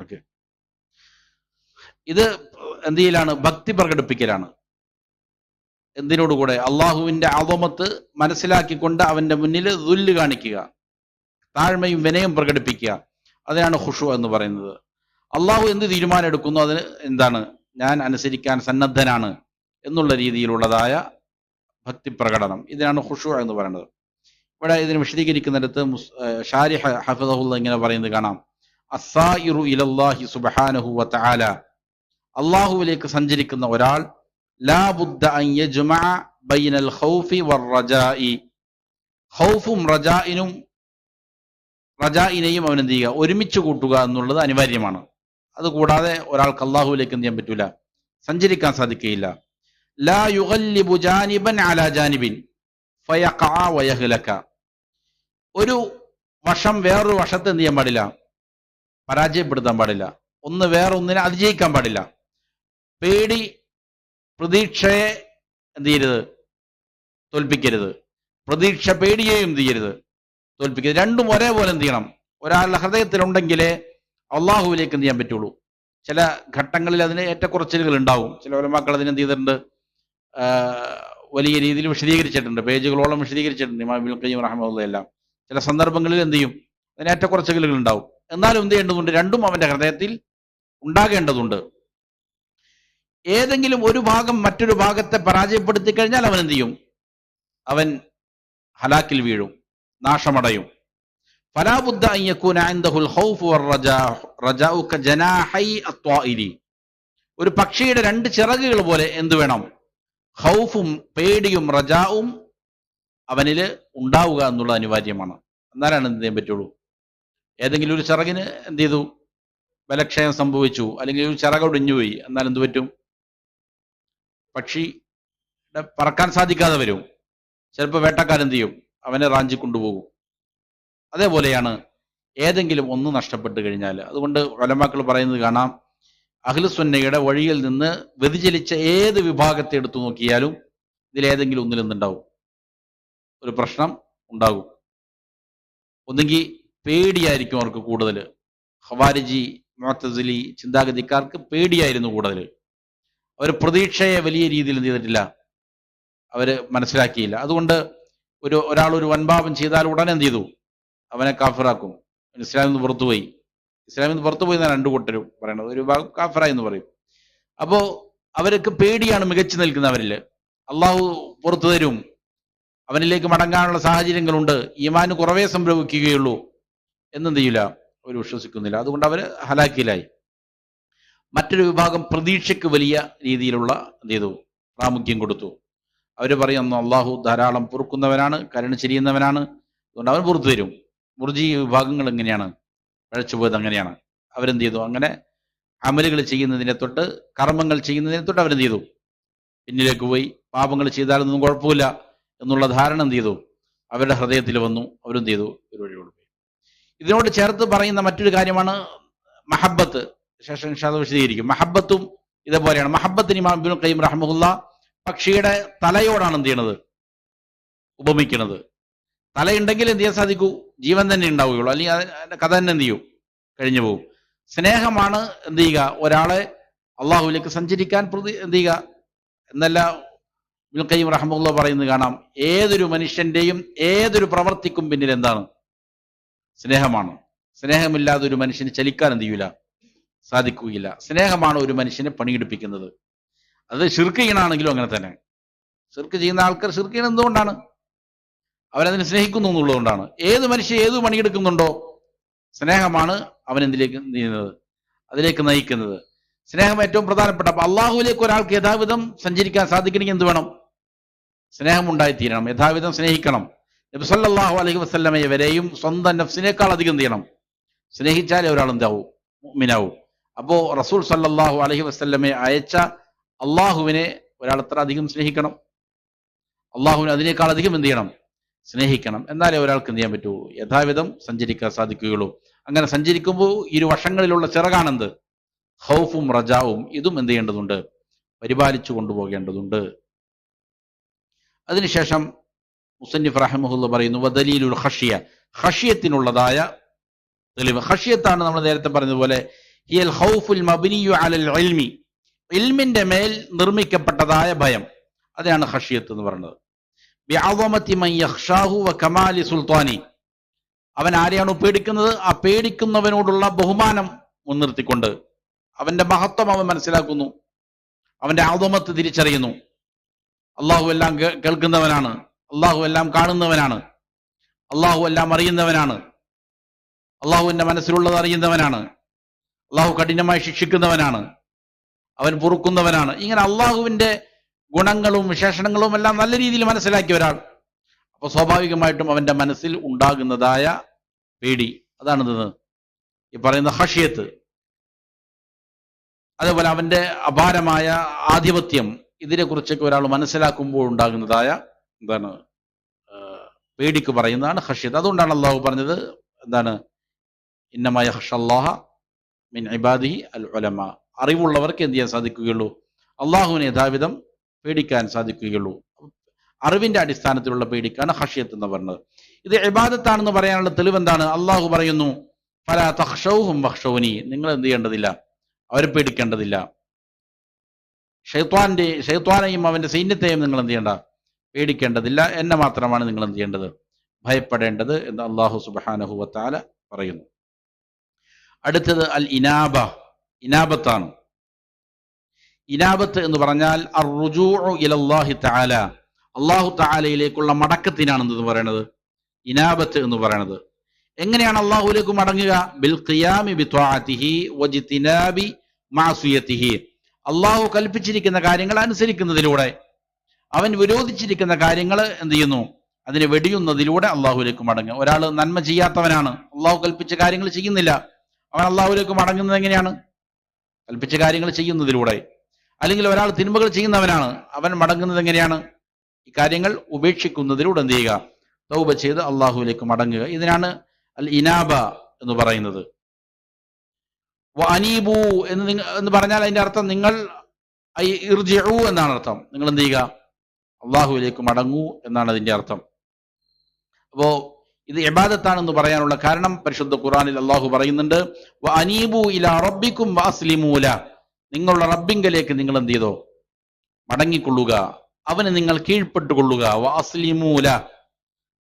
ഓക്കെ. ഇത് എന്ത് ചെയ്യലാണ്, ഭക്തി പ്രകടിപ്പിക്കലാണ്. എന്തിനോടുകൂടെ, അള്ളാഹുവിന്റെ അദമത്ത് മനസ്സിലാക്കിക്കൊണ്ട് അവന്റെ മുന്നിൽ ദുല്ല് കാണിക്കുക, താഴ്മയും വിനയം പ്രകടിപ്പിക്കുക. അതിനാണ് ഖുശൂ എന്ന് പറയുന്നത്. അള്ളാഹു എന്ത് തീരുമാനം എടുക്കുന്നു അതിന് എന്താണ്, ഞാൻ അനുസരിക്കാൻ സന്നദ്ധനാണ് എന്നുള്ള രീതിയിലുള്ളതായ ഭക്തി പ്രകടനം. ഇതിനാണ് ഖുശൂ എന്ന് പറയുന്നത്. ഇവിടെ ഇതിന് വിശദീകരിക്കുന്നിടത്ത് ശാരിഹ് ഹഫിദഹുല്ലാഹ് ഇങ്ങനെ പറയുന്നത് കാണാം, അസ്സായിറു ഇലല്ലാഹി സുബ്ഹാനഹു വതആല, അള്ളാഹുവിലേക്ക് സഞ്ചരിക്കുന്ന ഒരാൾ ലാ ബുദ്ദ അൻ യജ്മഅ ബൈനൽ ഖൗഫി വറജാഇ, ഖൗഫും റജാഇനെയും അവൻ എന്ത് ചെയ്യുക, ഒരുമിച്ച് കൂട്ടുക എന്നുള്ളത് അനിവാര്യമാണ്. അതുകൂടാതെ ഒരാൾക്ക് അള്ളാഹുവിലേക്ക് എന്ത് ചെയ്യാൻ പറ്റൂല, സഞ്ചരിക്കാൻ സാധിക്കുകയില്ല. ലാ യുഗല്ലിബു ജാനിബൻ അലാ ജാനിബിൻ ഫയഖഅ വയഹ്ലക, ഒരു വശം വേറൊരു വശത്തെ എന്ത് ചെയ്യാൻ പാടില്ല, പരാജയപ്പെടുത്താൻ പാടില്ല. ഒന്ന് വേറൊന്നിനെ അതിജയിക്കാൻ പാടില്ല. പേടി പ്രതീക്ഷയെ എന്ത് ചെയ്യരുത്, തോൽപ്പിക്കരുത്. പ്രതീക്ഷ പേടിയെയും എന്ത് ചെയ്യരുത്, തോൽപ്പിക്കരുത്. രണ്ടും ഒരേപോലെ എന്ത് ചെയ്യണം. ഒരാളുടെ ഹൃദയത്തിലുണ്ടെങ്കിലേ അള്ളാഹുവിലേക്ക് എന്ത് ചെയ്യാൻ പറ്റുള്ളൂ. ചില ഘട്ടങ്ങളിൽ അതിന് ഏറ്റക്കുറച്ചിലുകൾ ഉണ്ടാവും. ചില ഉലമാക്കൾ അതിന് എന്ത് ചെയ്തിട്ടുണ്ട്, വലിയ രീതിയിൽ വിശദീകരിച്ചിട്ടുണ്ട്, പേജുകളോളം വിശദീകരിച്ചിട്ടുണ്ട് ഇമാം ഇബ്നുൽ ഖയ്യിം റഹിമഹുല്ലാഹ് എല്ലാം. ചില സന്ദർഭങ്ങളിൽ എന്ത് ചെയ്യും, അതിന് ഏറ്റക്കുറച്ചിലുകൾ ഉണ്ടാവും. എന്നാലും എന്ത് ചെയ്യേണ്ടതുണ്ട്, രണ്ടും അവന്റെ ഹൃദയത്തിൽ ഉണ്ടാകേണ്ടതുണ്ട്. ഏതെങ്കിലും ഒരു ഭാഗം മറ്റൊരു ഭാഗത്തെ പരാജയപ്പെടുത്തി കഴിഞ്ഞാൽ അവൻ എന്ത് ചെയ്യും, അവൻ ഹലാക്കിൽ വീഴും, നാശമടയും. ഫലാബുദ്ദ അൻ യകൂന ഇൻദഹുൽ ഖൗഫ് വറജാഉ കജനാഹൈ അത്വാഇരി. ഒരു പക്ഷിയുടെ രണ്ട് ചിറകുകൾ പോലെ എന്ത് വേണം, ഖൗഫും പേടിയും റജാവും അവനിൽ ഉണ്ടാവുക എന്നുള്ളത് അനിവാര്യമാണ്. എന്നാലാണ് എന്ത് ചെയ്യാൻ പറ്റുള്ളൂ. ഏതെങ്കിലും ഒരു ചിറകിന് എന്ത് ചെയ്തു, ബലക്ഷയം സംഭവിച്ചു, അല്ലെങ്കിൽ ഒരു ചിറകൊടിഞ്ഞുപോയി, എന്നാൽ എന്ത് പറ്റും, പക്ഷി പറക്കാൻ സാധിക്കാതെ വരും. ചിലപ്പോൾ വേട്ടക്കാരെന്ത് ചെയ്യും, അവനെ റാഞ്ചി കൊണ്ടുപോകും. അതേപോലെയാണ് ഏതെങ്കിലും ഒന്ന് നഷ്ടപ്പെട്ടു കഴിഞ്ഞാൽ. അതുകൊണ്ട് ഉലമാക്കൾ പറയുന്നത് കാണാം, അഹ്ലുസുന്നയുടെ വഴിയിൽ നിന്ന് വ്യതിചലിച്ച ഏത് വിഭാഗത്തെ എടുത്തു നോക്കിയാലും ഇതിലേതെങ്കിലും ഒന്നിൽ നിന്നുണ്ടാവും, ഒരു പ്രശ്നം ഉണ്ടാകും. ഒന്നുകിൽ പേടിയായിരിക്കും അവർക്ക് കൂടുതൽ. ഖവാരിജി മുഅ്തസിലി ചിന്താഗതിക്കാർക്ക് പേടിയായിരുന്നു കൂടുതൽ. അവർ പ്രതീക്ഷയെ വലിയ രീതിയിൽ എന്ത് ചെയ്തിട്ടില്ല, അവർ മനസ്സിലാക്കിയില്ല. അതുകൊണ്ട് ഒരാൾ ഒരു വൻപാപം ചെയ്താൽ ഉടനെ എന്ത് ചെയ്തു, അവനെ കാഫിറാക്കും. ഇസ്ലാമിൽ നിന്ന് പുറത്തുപോയി, ഇസ്ലാമിൽ നിന്ന് പുറത്തുപോയി എന്നാണ് രണ്ടു കൂട്ടരും പറയുന്നത്. ഒരു ഭാഗം കാഫിറായി എന്ന് പറയും. അപ്പോൾ അവർക്ക് പേടിയാണ് മികച്ചു നിൽക്കുന്നവരിൽ. അള്ളാഹു പുറത്തു തരും, അവനിലേക്ക് മടങ്ങാനുള്ള സാഹചര്യങ്ങളുണ്ട്, ഈമാന് കുറവേ സംഭവിക്കുകയുള്ളൂ എന്നെന്ത് ചെയ്യില്ല, അവർ വിശ്വസിക്കുന്നില്ല. അതുകൊണ്ട് അവർ ഹലാക്കിലായി. മറ്റൊരു വിഭാഗം പ്രതീക്ഷയ്ക്ക് വലിയ രീതിയിലുള്ള എന്ത് ചെയ്തു, പ്രാമുഖ്യം കൊടുത്തു. അവർ പറയുന്നു അള്ളാഹു ധാരാളം പൊറുക്കുന്നവനാണ്, കരുണ ചെയ്യുന്നവനാണ്, അതുകൊണ്ട് അവൻ പുറത്തു തരും. മുർജി വിഭാഗങ്ങൾ എങ്ങനെയാണ്, പഴച്ചുപോയത് അങ്ങനെയാണ്. അവരെന്ത് ചെയ്തു, അങ്ങനെ അമലുകൾ ചെയ്യുന്നതിനെ തൊട്ട് കർമ്മങ്ങൾ ചെയ്യുന്നതിനെ തൊട്ട് അവരെന്ത് ചെയ്തു, പിന്നിലേക്ക് പോയി. പാപങ്ങൾ ചെയ്താലൊന്നും കുഴപ്പമില്ല എന്നുള്ള ധാരണ എന്ത് ചെയ്തു, അവരുടെ ഹൃദയത്തിൽ വന്നു. അവരെന്ത് ചെയ്തു, ഒരു വഴിയോട് പോയി. ഇതിനോട് ചേർത്ത് പറയുന്ന മറ്റൊരു കാര്യമാണ് മഹബത്ത്. ശേഷം ഇൻഷാ അല്ലാഹ് വിശദീകരിക്കും. മഹബത്തും ഇതേപോലെയാണ്. മഹബത്തിന് ഇമാം ഇബ്നുൽ ഖയ്യിം റഹിമഹുല്ലാഹ് പക്ഷിയുടെ തലയോടാണ് എന്ത് ചെയ്യണത്, ഉപമിക്കുന്നത്. തലയുണ്ടെങ്കിൽ എന്ത് ചെയ്യാൻ സാധിക്കൂ, ജീവൻ തന്നെ ഉണ്ടാവുകയുള്ളൂ, അല്ലെങ്കിൽ അതിന്റെ കഥ തന്നെ എന്ത് ചെയ്യും, കഴിഞ്ഞു പോകും. സ്നേഹമാണ് എന്ത് ചെയ്യുക, ഒരാളെ അള്ളാഹുവിലേക്ക് സഞ്ചരിക്കാൻ എന്ത് ചെയ്യുക എന്നല്ല ഇബ്നുൽ ഖയ്യിം റഹിമഹുല്ലാഹ് പറയുന്നത് കാണാം. ഏതൊരു മനുഷ്യന്റെയും ഏതൊരു പ്രവർത്തിക്കും പിന്നിൽ എന്താണ്, സ്നേഹമാണ്. സ്നേഹമില്ലാതെ ഒരു മനുഷ്യന് ചലിക്കാൻ എന്ത് ചെയ്യൂല, സാധിക്കുകയില്ല. സ്നേഹമാണ് ഒരു മനുഷ്യനെ പണിയെടുപ്പിക്കുന്നത്. അത് ശിർക്ക് ചെയ്യണാണെങ്കിലും അങ്ങനെ തന്നെ. ശിർക്ക് ചെയ്യുന്ന ആൾക്കാർ ശിർക്ക് ചെയ്യണത് എന്തുകൊണ്ടാണ്, അവരതിനെ സ്നേഹിക്കുന്നു എന്നുള്ളതുകൊണ്ടാണ്. ഏത് മനുഷ്യൻ ഏത് പണിയെടുക്കുന്നുണ്ടോ, സ്നേഹമാണ് അവൻ എന്തിലേക്ക് നീങ്ങുന്നത്, അതിലേക്ക് നയിക്കുന്നത്. സ്നേഹം ഏറ്റവും പ്രധാനപ്പെട്ട. അപ്പൊ അള്ളാഹുവിലേക്ക് ഒരാൾക്ക് യഥാവിധം സഞ്ചരിക്കാൻ സാധിക്കണമെങ്കിൽ എന്ത് വേണം, സ്നേഹം ഉണ്ടായിത്തീരണം, യഥാവിധം സ്നേഹിക്കണം. നബി സല്ലല്ലാഹു അലൈഹി വസല്ലമയെ വരെയും സ്വന്തം നഫ്സിനേക്കാൾ അധികം എന്ത് ചെയ്യണം, സ്നേഹിച്ചാലേ ഒരാൾ എന്താവും, മുഅ്മിനാവും. അപ്പോ റസൂൽ സല്ലല്ലാഹു അലൈഹി വസല്ലമയെ അയച്ച അള്ളാഹുവിനെ ഒരാൾ എത്ര അധികം സ്നേഹിക്കണം, അള്ളാഹുവിനെ അതിനേക്കാൾ അധികം എന്ത് ചെയ്യണം, സ്നേഹിക്കണം. എന്നാലേ ഒരാൾക്ക് എന്ത് ചെയ്യാൻ പറ്റൂ, യഥാവിധം സഞ്ചരിക്കാൻ സാധിക്കുകയുള്ളൂ. അങ്ങനെ സഞ്ചരിക്കുമ്പോൾ ഇരുവശങ്ങളിലുള്ള ചിറകാണെന്ത്, ഖൗഫും റജാവും. ഇതും എന്ത് ചെയ്യേണ്ടതുണ്ട്, പരിപാലിച്ചു കൊണ്ടുപോകേണ്ടതുണ്ട്. അതിനുശേഷം മുസന്നിഫ് റഹിമഹുല്ലാഹ് പറയുന്നു വദലീലുൽ ഖശിയ, ഖശിയത്തിനുള്ളതായ തെളിവ്. ഖശിയത്താണ് നമ്മൾ നേരത്തെ പറഞ്ഞതുപോലെ ഹിയൽ ഖൗഫുൽ മബ്നിയു അലൽ ഇൽമി, ഇൽമിന്റെ മേൽ നിർമ്മിക്കപ്പെട്ടതായ ഭയം, അതാണ് ഖശിയത്ത് എന്ന് പറയുന്നത്. ബിഅളമതി മൻ യഖ്ഷാഹു വകമാലി സുൽത്താനി, അവൻ ആരെയാണോ പേടിക്കുന്നത് ആ പേടിക്കുന്നവനോടുള്ള ബഹുമാനം മുൻനിർത്തിക്കൊണ്ട് അവന്റെ മഹത്വം അവൻ മനസ്സിലാക്കുന്നു, അവന്റെ ആദമത്ത് തിരിച്ചറിയുന്നു. അള്ളാഹു എല്ലാം കേൾക്കുന്നവനാണ്, അള്ളാഹു എല്ലാം കാണുന്നവനാണ്, അള്ളാഹു എല്ലാം അറിയുന്നവനാണ്, അള്ളാഹുവിന്റെ മനസ്സിലുള്ളത് അറിയുന്നവനാണ്, അള്ളാഹു കഠിനമായി ശിക്ഷിക്കുന്നവനാണ്, അവൻ പൊറുക്കുന്നവനാണ്. ഇങ്ങനെ അള്ളാഹുവിന്റെ ഗുണങ്ങളും വിശേഷണങ്ങളും എല്ലാം നല്ല രീതിയിൽ മനസ്സിലാക്കിയ ഒരാൾ, അപ്പൊ സ്വാഭാവികമായിട്ടും അവന്റെ മനസ്സിൽ ഉണ്ടാകുന്നതായ പേടി, അതാണ് ഈ പറയുന്ന ഖശിയത്ത്. അതേപോലെ അവന്റെ അപാരമായ ആധിപത്യം, ഇതിനെക്കുറിച്ചൊക്കെ ഒരാൾ മനസ്സിലാക്കുമ്പോൾ ഉണ്ടാകുന്നതായ എന്താണ്, പേടിക്ക് പറയുന്നതാണ് ഖശിയത്ത്. അതുകൊണ്ടാണ് അള്ളാഹു പറഞ്ഞത് എന്താണ് ഇന്നമാ യഖ്ഷല്ലാഹ മിൻ ഇബാദിഹി അൽ ഉലമ. അറിവുള്ളവർക്ക് എന്ത് ചെയ്യാൻ സാധിക്കുകയുള്ളൂ? അള്ളാഹുവിനെ യഥാവിധം പേടിക്കാൻ സാധിക്കുകയുള്ളൂ. അറിവിന്റെ അടിസ്ഥാനത്തിലുള്ള പേടിക്കാണ് ഖശ്യത്ത് എന്ന് പറയുന്നത്. ഇത് ഇബാദത്താണെന്ന് പറയാനുള്ള തെളിവ് എന്താണ്? അള്ളാഹു പറയുന്നു, ഫലാ തഖ്ശൗഹും വഖ്ശൗനി, നിങ്ങൾ എന്ത് ചെയ്യേണ്ടതില്ല, അവരെ പേടിക്കേണ്ടതില്ല. ഷൈത്വാനെയും അവന്റെ സൈന്യത്തെയും നിങ്ങൾ എന്ത് ചെയ്യേണ്ട, പേടിക്കേണ്ടതില്ല, എന്നെ മാത്രമാണ് നിങ്ങൾ എന്ത് ചെയ്യേണ്ടത്, ഭയപ്പെടേണ്ടത് എന്ന് അള്ളാഹു സുബ്ഹാനഹു വ തആല പറയുന്നു. അടുത്തത് അൽ ഇനാബ, ഇനാബത്താണ്. ഇനാബത്ത് എന്ന് പറഞ്ഞാൽ അർറുജൂഉ ഇലല്ലാഹി തആല, അള്ളാഹു തആലയിലേക്കുള്ള മടക്കത്തിനാണെന്ന് പറയുന്നത് ഇനാബത്ത് എന്ന് പറയുന്നത്. എങ്ങനെയാണ് അള്ളാഹുലേക്ക് മടങ്ങുക? ബിൽ ഖിയാമി ബിത്വാഅതിഹി വജ്തിനാബി മഅസിയതിഹി, അള്ളാഹു കൽപ്പിച്ചിരിക്കുന്ന കാര്യങ്ങൾ അനുസരിക്കുന്നതിലൂടെ, അവൻ വിരോധിച്ചിരിക്കുന്ന കാര്യങ്ങൾ എന്ത് ചെയ്യുന്നു, അതിനെ വെടിയുന്നതിലൂടെ അള്ളാഹുലേക്ക് മടങ്ങുക. ഒരാൾ നന്മ ചെയ്യാത്തവനാണ്, അള്ളാഹു കൽപ്പിച്ച കാര്യങ്ങൾ ചെയ്യുന്നില്ല, അവൻ അള്ളാഹുലേക്ക് മടങ്ങുന്നത് എങ്ങനെയാണ്? കൽപ്പിച്ച കാര്യങ്ങൾ ചെയ്യുന്നതിലൂടെ. അല്ലെങ്കിൽ ഒരാൾ തിന്മകൾ ചെയ്യുന്നവനാണ്, അവൻ മടങ്ങുന്നത് എങ്ങനെയാണ്? ഈ കാര്യങ്ങൾ ഉപേക്ഷിക്കുന്നതിലൂടെ എന്ത് ചെയ്യുക, തൗബ ചെയ്ത് അള്ളാഹുവിലേക്ക് മടങ്ങുക. ഇതിനാണ് അൽ ഇനാബ എന്ന് പറയുന്നത്. അനീബു എന്ന് പറഞ്ഞാൽ അതിന്റെ അർത്ഥം നിങ്ങൾ ഇർജിഉ എന്നാണ് അർത്ഥം. നിങ്ങൾ എന്ത് ചെയ്യുക, അള്ളാഹുവിലേക്ക് മടങ്ങൂ എന്നാണ് അതിന്റെ അർത്ഥം. അപ്പോ ഇത് ഇബാദത്താണെന്ന് പറയാനുള്ള കാരണം പരിശുദ്ധ ഖുർആനിൽ അള്ളാഹു പറയുന്നുണ്ട്, വ അനീബു ഇലാ റബ്ബിക്കും വഅസ്ലിമൂ ലഹു, നിങ്ങളുടെ റബ്ബിങ്കലേക്ക് നിങ്ങൾ എന്ത് ചെയ്തോ, മടങ്ങിക്കൊള്ളുക, അവന് നിങ്ങൾ കീഴ്പ്പെട്ടുകൊള്ളുക. വഅസ്ലിമൂ ലഹു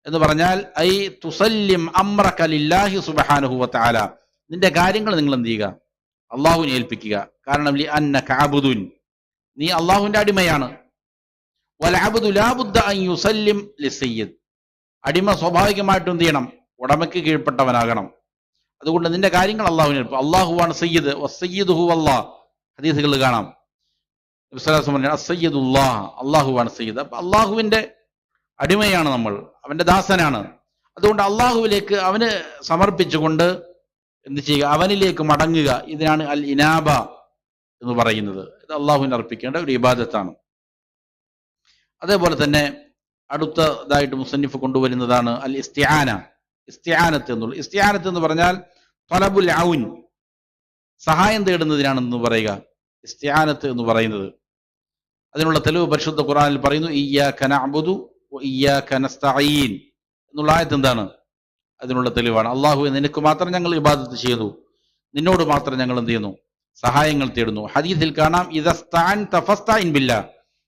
എന്ന് പറഞ്ഞാൽ ഐ തുസല്ലിം അംറക ലില്ലാഹി സുബ്ഹാനഹു വ തആല, നിന്റെ കാര്യങ്ങൾ നിങ്ങൾ എന്ത് ചെയ്യുക, അള്ളാഹുവിനെ ഏൽപ്പിക്കുക. കാരണം ലി അന്നക അബ്ദുൻ, നീ അള്ളാഹുവിന്റെ അടിമയാണ്. വൽ അബ്ദു ലാ ബുദ്ദ അൻ യുസല്ലിം ലിസയ്യിദ്, അടിമ സ്വാഭാവികമായിട്ടും എന്ത് ചെയ്യണം, ഉടമയ്ക്ക് കീഴ്പ്പെട്ടവനാകണം. അതുകൊണ്ട് നിന്റെ കാര്യങ്ങൾ അള്ളാഹുവിനെ ഏൽപ്പിക്കുക. അള്ളാഹുവാണ് സയ്യിദ്, വസ്സയ്യിദു ഹുവല്ലാഹ്, ഹദീസുകളിൽ കാണാം അസ്സയ്യിദുല്ലാഹ്, അള്ളാഹുവാണ് സയ്യിദ്. അപ്പൊ അള്ളാഹുവിന്റെ അടിമയാണ് നമ്മൾ, അവന്റെ ദാസനാണ്. അതുകൊണ്ട് അള്ളാഹുവിലേക്ക് അവന് സമർപ്പിച്ചുകൊണ്ട് എന്ത് ചെയ്യുക, അവനിലേക്ക് മടങ്ങുക. ഇതിനാണ് അൽ ഇനാബ എന്ന് പറയുന്നത്. ഇത് അള്ളാഹുവിന് അർപ്പിക്കേണ്ട ഒരു ഇബാദത്താണ്. അതേപോലെ തന്നെ അടുത്തതായിട്ട് മുസന്നിഫ് കൊണ്ടുവരുന്നതാണ് അൽ ഇസ്തിആന, ഇസ്തിആനത്ത് എന്നുള്ളത്. ഇസ്തിആനത്ത് എന്ന് പറഞ്ഞാൽ തലബുൽ ഔൻ, സഹായം തേടുന്നതിനാണെന്ന് പറയുക ഇസ്തിആനത്ത് എന്ന് പറയുന്നത്. അതിനുള്ള തെളിവ് പരിശുദ്ധ ഖുർആനിൽ പറയുന്നു, ഇയ്യാക നഅ്ബുദു വ ഇയ്യാക നസ്തഈൻ എന്നുള്ള ആയത്ത് എന്താണ്? അതിനുള്ള തെളിവാണ്. അള്ളാഹുവേ, നിനക്ക് മാത്രം ഞങ്ങൾ ഇബാദത്ത് ചെയ്യുന്നു, നിന്നോട് മാത്രം ഞങ്ങൾ എന്ത് ചെയ്യുന്നു, സഹായങ്ങൾ തേടുന്നു. ഹദീസിൽ കാണാം, ഇദസ്തഅൻത ഫസ്തഇൻ ബില്ലാഹ്,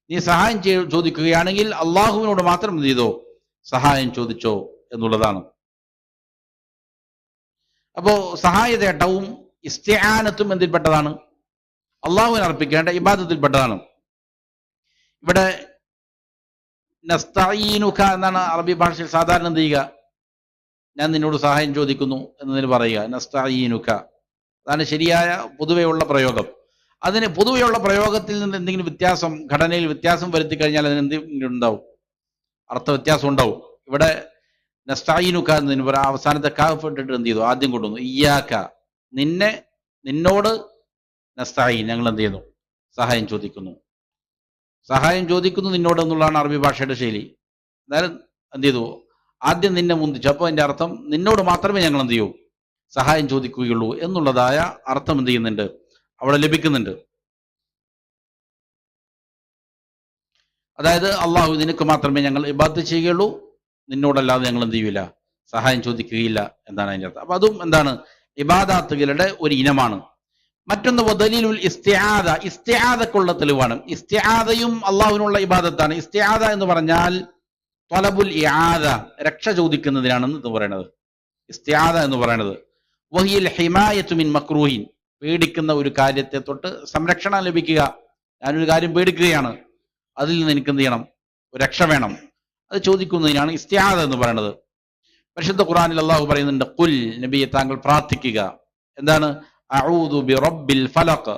നീ സഹായം ചോദിക്കുകയാണെങ്കിൽ അള്ളാഹുവിനോട് മാത്രം എന്ത് ചെയ്തോ, സഹായം ചോദിച്ചോ എന്നുള്ളതാണ്. അപ്പോ സഹായതേട്ടവും ഇസ്തിആനത്തും എന്തിൽപ്പെട്ടതാണ്? അള്ളാഹുവിന് അർപ്പിക്കേണ്ട ഇബാദത്തിൽപ്പെട്ടതാണ്. ഇവിടെ നസ്തഈനുക എന്നാണ് അറബി ഭാഷയിൽ സാധാരണ എന്ത് ചെയ്യുക, ഞാൻ നിന്നോട് സഹായം ചോദിക്കുന്നു എന്നതിന് പറയുക നസ്തഈനുക, അതാണ് ശരിയായ പൊതുവെയുള്ള പ്രയോഗം. അതിന് പൊതുവെയുള്ള പ്രയോഗത്തിൽ നിന്ന് എന്തെങ്കിലും വ്യത്യാസം, ഘടനയിൽ വ്യത്യാസം വരുത്തി കഴിഞ്ഞാൽ അതിന് എന്തെങ്കിലും ഉണ്ടാവും, അർത്ഥ വ്യത്യാസം ഉണ്ടാവും. ഇവിടെ നസ്തഈനുക എന്നതിന് അവസാനത്തെ കാഫ് ഇട്ടിട്ട് എന്ത് ചെയ്തു, ആദ്യം കൊണ്ടുവന്നു ഇയ്യാക, നിന്നോട് നസ്തഈൻ, ഞങ്ങൾ എന്ത് ചെയ്യുന്നു, സഹായം ചോദിക്കുന്നു. സഹായം ചോദിക്കുന്നു നിന്നോട് എന്നുള്ളതാണ് അറബി ഭാഷയുടെ ശൈലി. എന്നാലും എന്ത് ചെയ്തു, ആദ്യം നിന്നെ മുന്തിച്ചു. അപ്പോൾ അതിന്റെ അർത്ഥം നിന്നോട് മാത്രമേ ഞങ്ങൾ എന്ത് ചെയ്യൂ, സഹായം ചോദിക്കുകയുള്ളൂ എന്നുള്ളതായ അർത്ഥം എന്ത് ചെയ്യുന്നുണ്ട്, അവിടെ ലഭിക്കുന്നുണ്ട്. അതായത് അള്ളാഹു, നിനക്ക് മാത്രമേ ഞങ്ങൾ ഇബാദത്ത് ചെയ്യുകയുള്ളൂ, നിന്നോടല്ലാതെ ഞങ്ങൾ എന്ത് ചെയ്യൂല, സഹായം ചോദിക്കുകയില്ല എന്നാണ് അതിന്റെ അർത്ഥം. അപ്പൊ അതും എന്താണ്, ഇബാദത്തുകളുടെ ഒരു ഇനമാണ്. മറ്റൊന്ന് വദലീലുൽ ഇസ്തിആദ, ഇസ്തിആദക്കുള്ള തെളിവാണ്. ഇസ്തിആദയും അള്ളാഹുവിനുള്ള ഇബാദത്താണ്. ഇസ്തിആദ എന്ന് പറഞ്ഞാൽ ത്വലബുൽ ഇആദ, രക്ഷ ചോദിക്കുന്നതിനാണെന്ന് പറയുന്നത് ഇസ്തിആദ എന്ന് പറയുന്നത്. വഹിയൽ ഹിമായത്തു മിൻ മക്രൂഹിൻ, പേടിക്കുന്ന ഒരു കാര്യത്തെ തൊട്ട് സംരക്ഷണം ലഭിക്കുക. ഞാനൊരു കാര്യം പേടിക്കുകയാണ്, അതിൽ നിന്ന് എനിക്ക് എന്ത് ചെയ്യണം, രക്ഷ വേണം, അത് ചോദിക്കുന്നതിനാണ് ഇസ്തിആദ എന്ന് പറയുന്നത്. പരിശുദ്ധ ഖുർആനിൽ അള്ളാഹു പറയുന്നുണ്ട്, ഖുൽ, നബിയെ താങ്കൾ പ്രാർത്ഥിക്കുക. എന്താണ്? അഊദു ബി റബ്ബിൽ ഫലഖ്,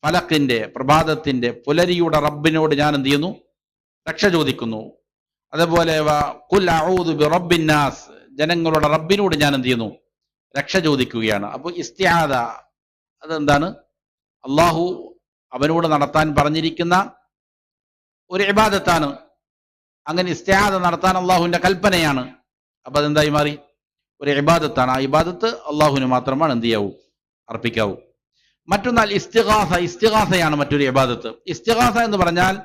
ഫലഖിന്റെ, പ്രഭാതത്തിന്റെ, പുലരിയുടെ റബ്ബിനോട് ഞാൻ എന്ത് ചെയ്യുന്നു, രക്ഷ ചോദിക്കുന്നു. അതേപോലെ ഖുൽ അഊദു ബി റബ്ബിൻ നാസ്, ജനങ്ങളുടെ റബ്ബിനോട് ഞാൻ എന്ത് ചെയ്യുന്നു, രക്ഷ ചോദിക്കുകയാണ്. അപ്പോൾ ഇസ്തിആദ അതെന്താണ്? അള്ളാഹു അവനോട് നടത്താൻ പറഞ്ഞിരിക്കുന്ന ഒരു ഇബാദത്താണ്. അങ്ങനെ ഇസ്തിആദ നടത്താൻ അള്ളാഹുവിന്റെ കൽപ്പനയാണ്. അപ്പൊ അതെന്തായി മാറി? ഒരു ഇബാദത്താണ്. ആ ഇബാദത്ത് അള്ളാഹുവിന് മാത്രമാണ് എന്ത് ചെയ്യാവൂ, അർപ്പിക്കാവൂ. മറ്റൊന്നാൽ ഇസ്തിഗാസയാണ് മറ്റൊരു ഇബാദത്ത്. ഇസ്തിഗാസ എന്ന് പറഞ്ഞാൽ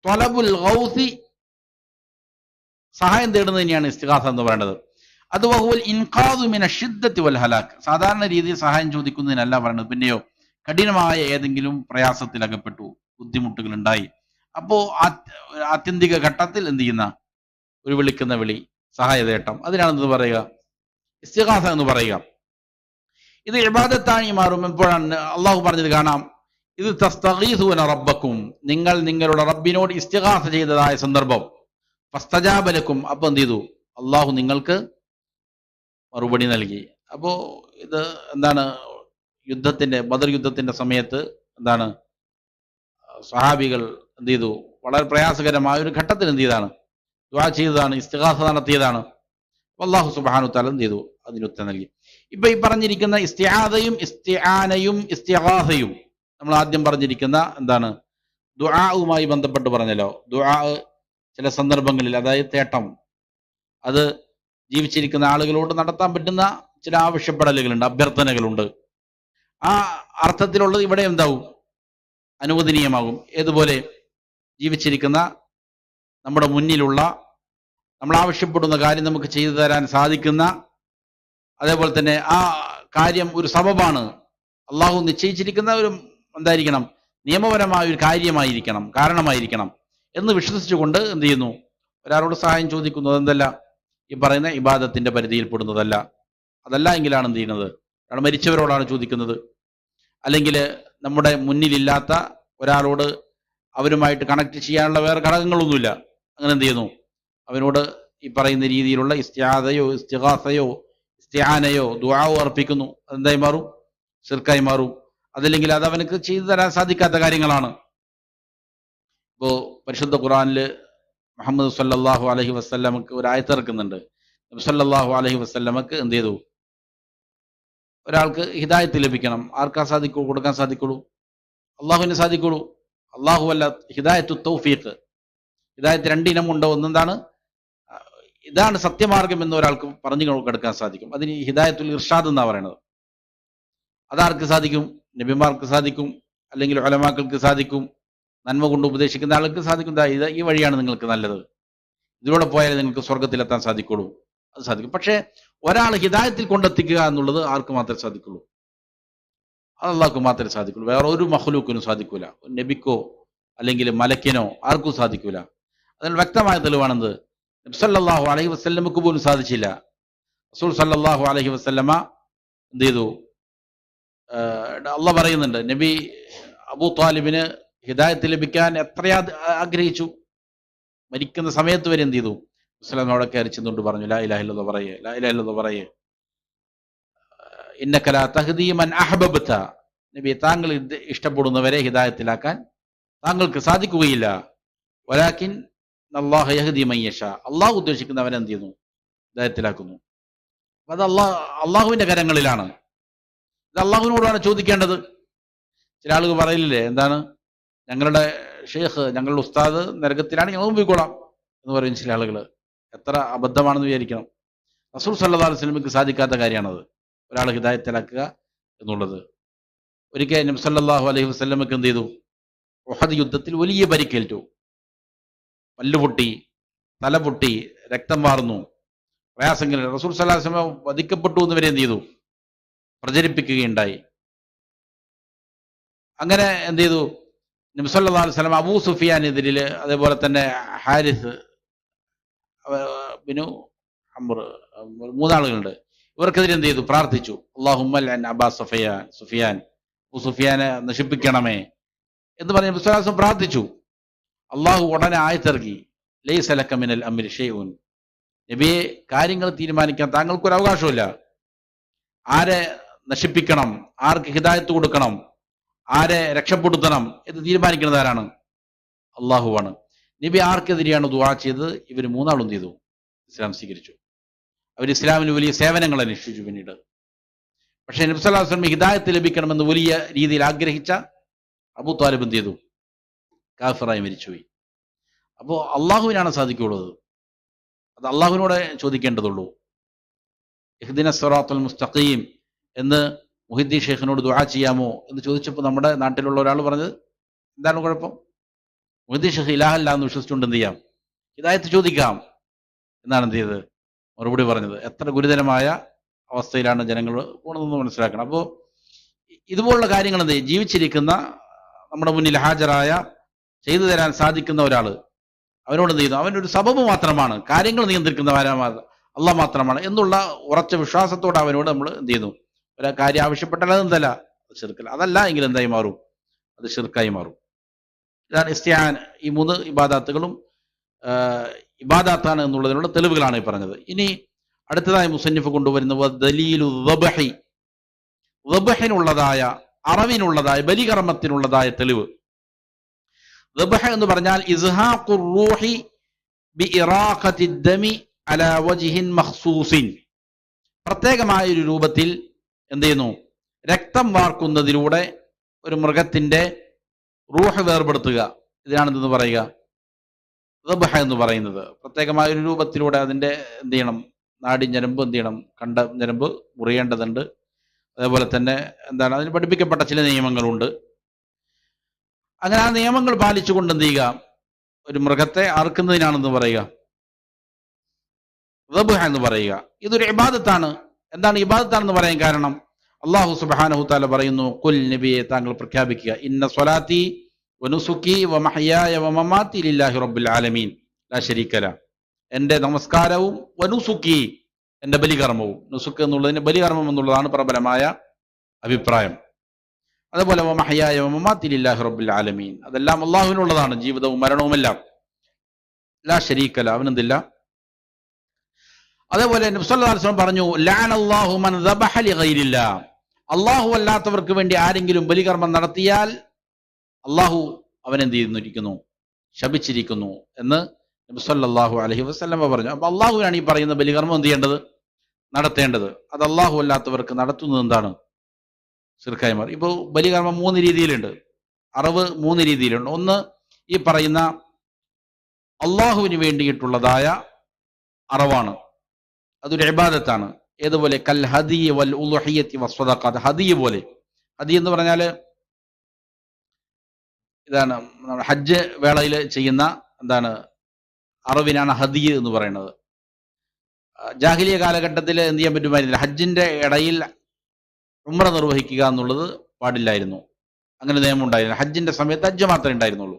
ത്വലബുൽ ഗൗസി, സഹായം തേടുന്നത് തന്നെയാണ് ഇസ്തിഗാസ എന്ന് പറയുന്നത്. അത് വഹുവൽ ഇൻഖാദു മിന ഷിദ്ദത്തി വൽ ഹലാക്ക്, സാധാരണ രീതിയിൽ സഹായം ചോദിക്കുന്നതിനല്ല പറയുന്നത്. പിന്നെയോ കഠിനമായ ഏതെങ്കിലും പ്രയാസത്തിൽ അകപ്പെട്ടു, ബുദ്ധിമുട്ടുകൾ ഉണ്ടായി, അപ്പോ ആത്യന്തിക ഘട്ടത്തിൽ എന്ത് ചെയ്യുന്ന ഒരു വിളിക്കുന്ന വിളി, സഹായതേട്ടം, അതിനാണ് എന്ത് പറയുക, ഇസ്തിഗാസ എന്ന് പറയുക. ഇത് ഇബാദത്തായി മാറും എപ്പോഴാണ് അള്ളാഹു പറഞ്ഞത് കാണാം, ഇത് തസ്തഗീസുന റബ്ബക്കും, നിങ്ങൾ നിങ്ങളുടെ റബ്ബിനോട് ഇസ്തിഗാസ ചെയ്തതായ സന്ദർഭം, ഫസ്തജാബ ലക്കും, അപ്പൊ എന്ത് ചെയ്തു, അള്ളാഹു നിങ്ങൾക്ക് മറുപടി നൽകി. അപ്പോ ഇത് എന്താണ്, ബദർ യുദ്ധത്തിന്റെ സമയത്ത് എന്താണ്, സഹാബികൾ എന്ത് ചെയ്തു, വളരെ പ്രയാസകരമായ ഒരു ഘട്ടത്തിൽ എന്ത് ചെയ്താണ്, ദുആ ചെയ്തതാണ്, ഇസ്തിഗാസ നടത്തിയതാണ്. അല്ലാഹു സുബ്ഹാനഹു തആല എന്ത് ചെയ്തു, അതിനുത്തരം നൽകി. ഇപ്പൊ ഈ പറഞ്ഞിരിക്കുന്ന ഇസ്തിആദയും ഇസ്തിആനയും ഇസ്തിഗാസയും, നമ്മൾ ആദ്യം പറഞ്ഞിരിക്കുന്ന എന്താണ്, ദുആവുമായി ബന്ധപ്പെട്ട് പറഞ്ഞല്ലോ. ദുആ ചില സന്ദർഭങ്ങളിൽ, അതായത് തേട്ടം, അത് ജീവിച്ചിരിക്കുന്ന ആളുകളോട് നടത്താൻ പറ്റുന്ന ചില ആവശ്യപ്പെടലുകളുണ്ട്, അഭ്യർത്ഥനകളുണ്ട്. ആ അർത്ഥത്തിലുള്ളത് ഇവിടെ എന്താവും, അനുവദനീയമാകും. ഏതുപോലെ, ജീവിച്ചിരിക്കുന്ന നമ്മുടെ മുന്നിലുള്ള, നമ്മൾ ആവശ്യപ്പെടുന്ന കാര്യം നമുക്ക് ചെയ്തു തരാൻ സാധിക്കുന്ന, അതേപോലെ തന്നെ ആ കാര്യം ഒരു സബബാണ്, അള്ളാഹു നിശ്ചയിച്ചിരിക്കുന്ന ഒരു എന്തായിരിക്കണം, നിയമപരമായ ഒരു കാര്യമായിരിക്കണം, കാരണമായിരിക്കണം എന്ന് വിശ്വസിച്ചുകൊണ്ട് എന്ത് ചെയ്യുന്നു, ഒരാളോട് സഹായം ചോദിക്കുന്നത് എന്തല്ല, ഈ പറയുന്ന ഇബാദത്തിന്റെ പരിധിയിൽപ്പെടുന്നതല്ല. അതല്ല എങ്കിലാണ് എന്ത് ചെയ്യുന്നത്, ഒരാൾ മരിച്ചവരോടാണ് ചോദിക്കുന്നത്, അല്ലെങ്കിൽ നമ്മുടെ മുന്നിലില്ലാത്ത ഒരാളോട് അവരുമായിട്ട് കണക്ട് ചെയ്യാനുള്ള വേറെ ഘടകങ്ങളൊന്നുമില്ല, അങ്ങനെ എന്ത് ചെയ്യുന്നു, അവനോട് ഈ പറയുന്ന രീതിയിലുള്ള ഇസ്തിആദയോ ഇസ്തിഗാസയോ ഇസ്തിആനയോ ദുആവോ അർപ്പിക്കുന്നു. അതെന്തായി മാറും, ശിർക്കായി മാറും. അതല്ലെങ്കിൽ അത് അവനക്ക് ചെയ്തു തരാൻ സാധിക്കാത്ത കാര്യങ്ങളാണ്. ഇപ്പോ പരിശുദ്ധ ഖുർആനിൽ മുഹമ്മദ് സല്ലല്ലാഹു അലൈഹി വസല്ലമക്ക് ഒരു ആയത്ത് ഇറക്കുന്നുണ്ട്. നബി സല്ലല്ലാഹു അലൈഹി വസല്ലമക്ക് എന്ത് ചെയ്തു, ഒരാൾക്ക് ഹിദായത്ത് ലഭിക്കണം, ആർക്കാ കൊടുക്കാൻ സാധിക്കുള്ളൂ, അള്ളാഹുവിന് സാധിക്കുള്ളൂ. അള്ളാഹു അല്ല, ഹിദായത്തു തൗഫീഖ്, ഹിദായത്ത് രണ്ടിനമുണ്ടോ, ഒന്നെന്താണ്, ഇതാണ് സത്യമാർഗം എന്ന് ഒരാൾക്ക് പറഞ്ഞു കൊടുക്കാൻ സാധിക്കും. അതിന് ഹിദായത്തുൽ ഇർഷാദ് എന്നാ പറയണത്. അതാർക്ക് സാധിക്കും, നബിമാർക്ക് സാധിക്കും, അല്ലെങ്കിൽ ഉലമാക്കൾക്ക് സാധിക്കും, നന്മ കൊണ്ട് ഉപദേശിക്കുന്ന ആൾക്ക് സാധിക്കും. ഈ വഴിയാണ് നിങ്ങൾക്ക് നല്ലത്, ഇതിലൂടെ പോയാൽ നിങ്ങൾക്ക് സ്വർഗത്തിലെത്താൻ സാധിക്കുള്ളൂ, അത് സാധിക്കും. പക്ഷേ ഒരാൾ ഹിദായത്തിൽ കൊണ്ടെത്തിക്കുക എന്നുള്ളത് ആർക്ക് മാത്രമേ സാധിക്കുള്ളൂ, അത് അള്ളാഹ്ക്ക് മാത്രമേ സാധിക്കുള്ളൂ. വേറെ ഒരു മഖ്ലൂക്കിനും സാധിക്കൂല, നബിക്കോ അല്ലെങ്കിൽ മലക്കിനോ ആർക്കും സാധിക്കൂല. അതിന് വ്യക്തമായ തെളിവാണെന്ത്, നബി സല്ലല്ലാഹു അലൈഹി വസല്ലമക്ക് പോലും സാധിച്ചില്ല. റസൂൽ സല്ലല്ലാഹു അലൈഹി വസല്ലമ എന്ത് ചെയ്തു, അള്ളാഹ് പറയുന്നുണ്ട്, നബി അബൂ ത്വാലിബിന് ഹിദായത്ത് ലഭിക്കാൻ എത്രയാ ആഗ്രഹിച്ചു, മരിക്കുന്ന സമയത്ത് വരെ എന്ത് ചെയ്തു, മുസ്ലിം അവിടെ കയറി ചെന്നുകൊണ്ട് പറഞ്ഞു, ലാ ഇലാഹ ഇല്ലല്ലാഹ് പറയേ, ലാ ഇലാഹ ഇല്ലല്ലാഹ് പറയേ, ഇന്നക ലാ തഹ്ദീ മൻ അഹ്ബബ്ത, നബി താങ്കൾ ഇഷ്ടപ്പെടുന്നവരെ ഹിദായത്തിലാക്കാൻ താങ്കൾക്ക് സാധിക്കുകയില്ല. വലാകിൻ അല്ലാഹു യഹ്ദി മൻ യശാ, അള്ളാഹു ഉദ്ദേശിക്കുന്നവരെ എന്ത് ചെയ്യുന്നു, ഹിദായത്തിലാക്കുന്നു. അത് അള്ളാഹുവിന്റെ കരങ്ങളിലാണ്. ഇത് അള്ളാഹുവിനോടാണ് ചോദിക്കേണ്ടത്. ചില ആളുകൾ പറയില്ലേ, എന്താണ്, ഞങ്ങളുടെ ഷെയ്ഖ്, ഞങ്ങളുടെ ഉസ്താദ് നരകത്തിലാണ്, ഞങ്ങൾ പോയിക്കോളാം എന്ന് പറയും ചില ആളുകൾ. എത്ര അബദ്ധമാണെന്ന് വിചാരിക്കണം. റസൂൽ സല്ലല്ലാഹു അലൈഹി വസല്ലമക്ക് സാധിക്കാത്ത കാര്യമാണത്, ഒരാൾ ഹിദായത്തിലാക്കുക എന്നുള്ളത്. ഒരിക്കൽ നബി സല്ലല്ലാഹു അലൈഹി വസല്ലമക്ക് എന്ത് ചെയ്തു, ഉഹദ് യുദ്ധത്തിൽ വലിയ പരിക്കേറ്റു, പല്ലുപൊട്ടി, തലപൊട്ടി, രക്തം വാർന്നു, പ്രയാസങ്ങൾ. റസൂൽ സല്ലല്ലാഹു അലൈഹി വസല്ലം വധിക്കപ്പെട്ടു എന്ന് വരെ എന്ത് ചെയ്തു, പ്രചരിപ്പിക്കുകയുണ്ടായി. അങ്ങനെ എന്ത് ചെയ്തു, നബി സല്ലല്ലാഹു അലൈഹി വസല്ലം അബൂ സുഫിയാനെതിരിൽ, അതേപോലെ തന്നെ ഹാരിസ് ബിനു അംർ, മൂന്നാളുകളുണ്ട്, ഇവർക്കെതിരെ എന്ത് ചെയ്തു, പ്രാർത്ഥിച്ചു, അല്ലാഹുമ്മ ലഅൻ അബാ സുഫിയാൻ, അബൂ സുഫിയാനെ നശിപ്പിക്കണമേ എന്ന് പറഞ്ഞ് നബി സല്ലല്ലാഹു അലൈഹി വസല്ലം പ്രാർത്ഥിച്ചു. അള്ളാഹു ഉടനെ ആയത്തിറക്കി, ലൈസ ലക മിനൽ അംരി ഷൈഉൻ, നബിയെ കാര്യങ്ങൾ തീരുമാനിക്കാൻ താങ്കൾക്കൊരു അവകാശമില്ല. ആരെ നശിപ്പിക്കണം, ആർക്ക് ഹിദായത്ത് കൊടുക്കണം, ആരെ രക്ഷപ്പെടുത്തണം എന്ന് തീരുമാനിക്കുന്നത് ആരാണ്, അള്ളാഹുവാണ്. നബി ആർക്കെതിരെയാണ് ദുആ ചെയ്തത്, ഇവർ മൂന്നാളും ചെയ്തു, ഇസ്ലാം സ്വീകരിച്ചു. അവർ ഇസ്ലാമിന് വലിയ സേവനങ്ങൾ അനുഷ്ഠിച്ചു പിന്നീട്. പക്ഷേ നബി സല്ലല്ലാഹു അലൈഹി വസല്ലം ഹിദായത്ത് ലഭിക്കണമെന്ന് വലിയ രീതിയിൽ ആഗ്രഹിച്ച അബൂ ത്വാലിബ് എന്ത് ചെയ്തു, കാഫിറായി മരിച്ചുപോയി. അപ്പോൾ അള്ളാഹുവിനാണ് സാധിക്കുള്ളത്, അത് അള്ളാഹുവിനോടെ ചോദിക്കേണ്ടതുള്ളൂ. ഇഹ്ദിന സിറാത്തുൽ മുസ്തഖീം എന്ന് മുഹിദ്ദീൻ ഷെയ്ഖിനോട് ദുആ ചെയ്യാമോ എന്ന് ചോദിച്ചപ്പോൾ നമ്മുടെ നാട്ടിലുള്ള ഒരാൾ പറഞ്ഞത്, എന്താണ് കുഴപ്പം? മുഹിദ്ദീൻ ഷെയ്ഖ് ഇലാഹല്ല എന്ന് വിശ്വസിച്ചുകൊണ്ട് എന്ത് ചെയ്യാം? ഹിദായത്ത് ചോദിക്കാം എന്നാണ് എന്ത് ചെയ്തത് മറുപടി പറഞ്ഞത്. എത്ര ഗുരുതരമായ അവസ്ഥയിലാണ് ജനങ്ങൾ പോണതെന്ന് മനസ്സിലാക്കണം. അപ്പോൾ ഇതുപോലുള്ള കാര്യങ്ങൾ എന്ത് ചെയ്യും? ജീവിച്ചിരിക്കുന്ന നമ്മുടെ മുന്നിൽ ഹാജരായ ചെയ്തു തരാൻ സാധിക്കുന്ന ഒരാൾ, അവനോട് എന്ത് ചെയ്യുന്നു? അവനൊരു സബബ് മാത്രമാണ്, കാര്യങ്ങൾ നിയന്ത്രിക്കുന്നവരാ അള്ളാഹ് മാത്രമാണ് എന്നുള്ള ഉറച്ച വിശ്വാസത്തോടെ അവനോട് നമ്മൾ എന്ത് ചെയ്യുന്നു? ഒരു കാര്യം ആവശ്യപ്പെട്ടാൽ അതെന്തല്ല, അത് ശിർക്കല്ല. അതല്ല എങ്കിൽ എന്തായി മാറും? അത് ശിർക്കായി മാറും. ഇതാണ് ഇസ്തിആൻ. ഈ 3 ഇബാദാത്തുകളും ഇബാദാത്താണ് എന്നുള്ളതിനുള്ള തെളിവുകളാണ് ഈ പറഞ്ഞത്. ഇനി അടുത്തതായി മുസന്നിഫ് കൊണ്ടുവരുന്നത് ദലീലു ദബ്ഹി, ദബ്ഹിനുള്ളതായ, അറവിനുള്ളതായ, ബലികർമ്മത്തിനുള്ളതായ തെളിവ്. ദബ്ഹ് എന്ന് പറഞ്ഞാൽ ഇസ്ഹാഖുർ റൂഹി ബിഇറാഖത്തി ദമി അലാ വജ്ഹിൻ മഖ്സൂസിൻ, പ്രത്യേകമായ ഒരു രൂപത്തിൽ എന്ത് ചെയ്യുന്നു? രക്തം വാർക്കുന്നതിലൂടെ ഒരു മൃഗത്തിന്റെ റൂഹ് വേർപെടുത്തുക. ഇതിനാണെന്ന് പറയുക ദബ്ഹ് എന്ന് പറയുന്നത്. പ്രത്യേകമായ ഒരു രൂപത്തിലൂടെ അതിന്റെ എന്ത് ചെയ്യണം? നാടി ഞരമ്പ് എന്ത് ചെയ്യണം? കണ്ട ഞരമ്പ് മുറിയേണ്ടതുണ്ട്. അതേപോലെ തന്നെ എന്താണ് അതിന് പഠിപ്പിക്കപ്പെട്ട ചില നിയമങ്ങളുണ്ട്. അങ്ങനെ ആ നിയമങ്ങൾ പാലിച്ചുകൊണ്ട് എന്ത് ചെയ്യുക? ഒരു മൃഗത്തെ അറുക്കുന്നതിനാണെന്ന് പറയുക ദബ്ഹ് എന്ന് പറയുക. ഇതൊരു ഇബാദത്താണ്. എന്താണ് ഇബാദത്താണെന്ന് പറയാൻ കാരണം? അല്ലാഹു സുബ്ഹാനഹു തആല പറയുന്നു, ഖുൽ നബിയെ താങ്കൾ പ്രഖ്യാപിക്കുക, ഇന്ന സ്വലാത്തി വനുസുക്കി വമഹ്യായ വമമാതി ലില്ലാഹി റബ്ബിൽ ആലമീൻ ലാ ശരീക ല, എൻ്റെ നമസ്കാരവും വനുസുക്കി, എൻ്റെ ബലികർമ്മവും. നുസുക്ക് എന്നുള്ളതിന് ബലികർമ്മം എന്നുള്ളതാണ് പ്രബലമായ അഭിപ്രായം. അതുപോലെ വമഹ്യായ വമമാതി ലില്ലാഹി റബ്ബിൽ ആലമീൻ, അതെല്ലാം അള്ളാഹുവിനുള്ളതാണ്, ജീവിതവും മരണവുമെല്ലാം. ലാ ശരീക ല, അവനെന്തില്ല. അതേപോലെ നബി സല്ലല്ലാഹു അലൈഹി വസല്ലം പറഞ്ഞു, ലഅനല്ലാഹു മൻ ദബഹ ലിഗൈരില്ലാഹ്, അള്ളാഹു അല്ലാത്തവർക്ക് വേണ്ടി ആരെങ്കിലും ബലികർമ്മം നടത്തിയാൽ അള്ളാഹു അവനെന്ത് ചെയ്തിരിക്കുന്നു? ശപിച്ചിരിക്കുന്നു എന്ന് നബി സല്ലല്ലാഹു അലൈഹി വസല്ലം പറഞ്ഞു. അപ്പൊ അള്ളാഹുവിനാണ് ഈ പറയുന്ന ബലികർമ്മം എന്ത് ചെയ്യേണ്ടത്? നടത്തേണ്ടത്. അത് അള്ളാഹു അല്ലാത്തവർക്ക് നടത്തുന്നത് എന്താണ്? ശിർക്കായി മാറി. ഇപ്പോൾ ബലികർമ്മം 3 രീതിയിലുണ്ട്, അറവ് 3 രീതിയിലുണ്ട്. ഒന്ന് ഈ പറയുന്ന അള്ളാഹുവിന് വേണ്ടിയിട്ടുള്ളതായ അറവാണ്, അതൊരു ഇബാദത്താണ്. ഏതുപോലെ? കൽ ഹദി വൽ ഉളുഹിയത്തി വസ്സദഖത്ത്, ഹദി പോലെ. ഹദി എന്ന് പറഞ്ഞാൽ ഇതാണ് നമ്മുടെ ഹജ്ജ് വേളയിൽ ചെയ്യുന്ന എന്താണ് അറവിനാണ് ഹദി എന്ന് പറയുന്നത്. ജാഹിലിയ കാലഘട്ടത്തിൽ എന്ത് ചെയ്യാൻ പറ്റുമായിരുന്നില്ല, ഹജ്ജിന്റെ ഇടയിൽ ഉംറ നിർവഹിക്കുക എന്നുള്ളത് പാടില്ലായിരുന്നു. അങ്ങനെ നിയമം ഉണ്ടായിരുന്നു. ഹജ്ജിന്റെ സമയത്ത് ഹജ്ജ് മാത്രമേ ഉണ്ടായിരുന്നുള്ളൂ.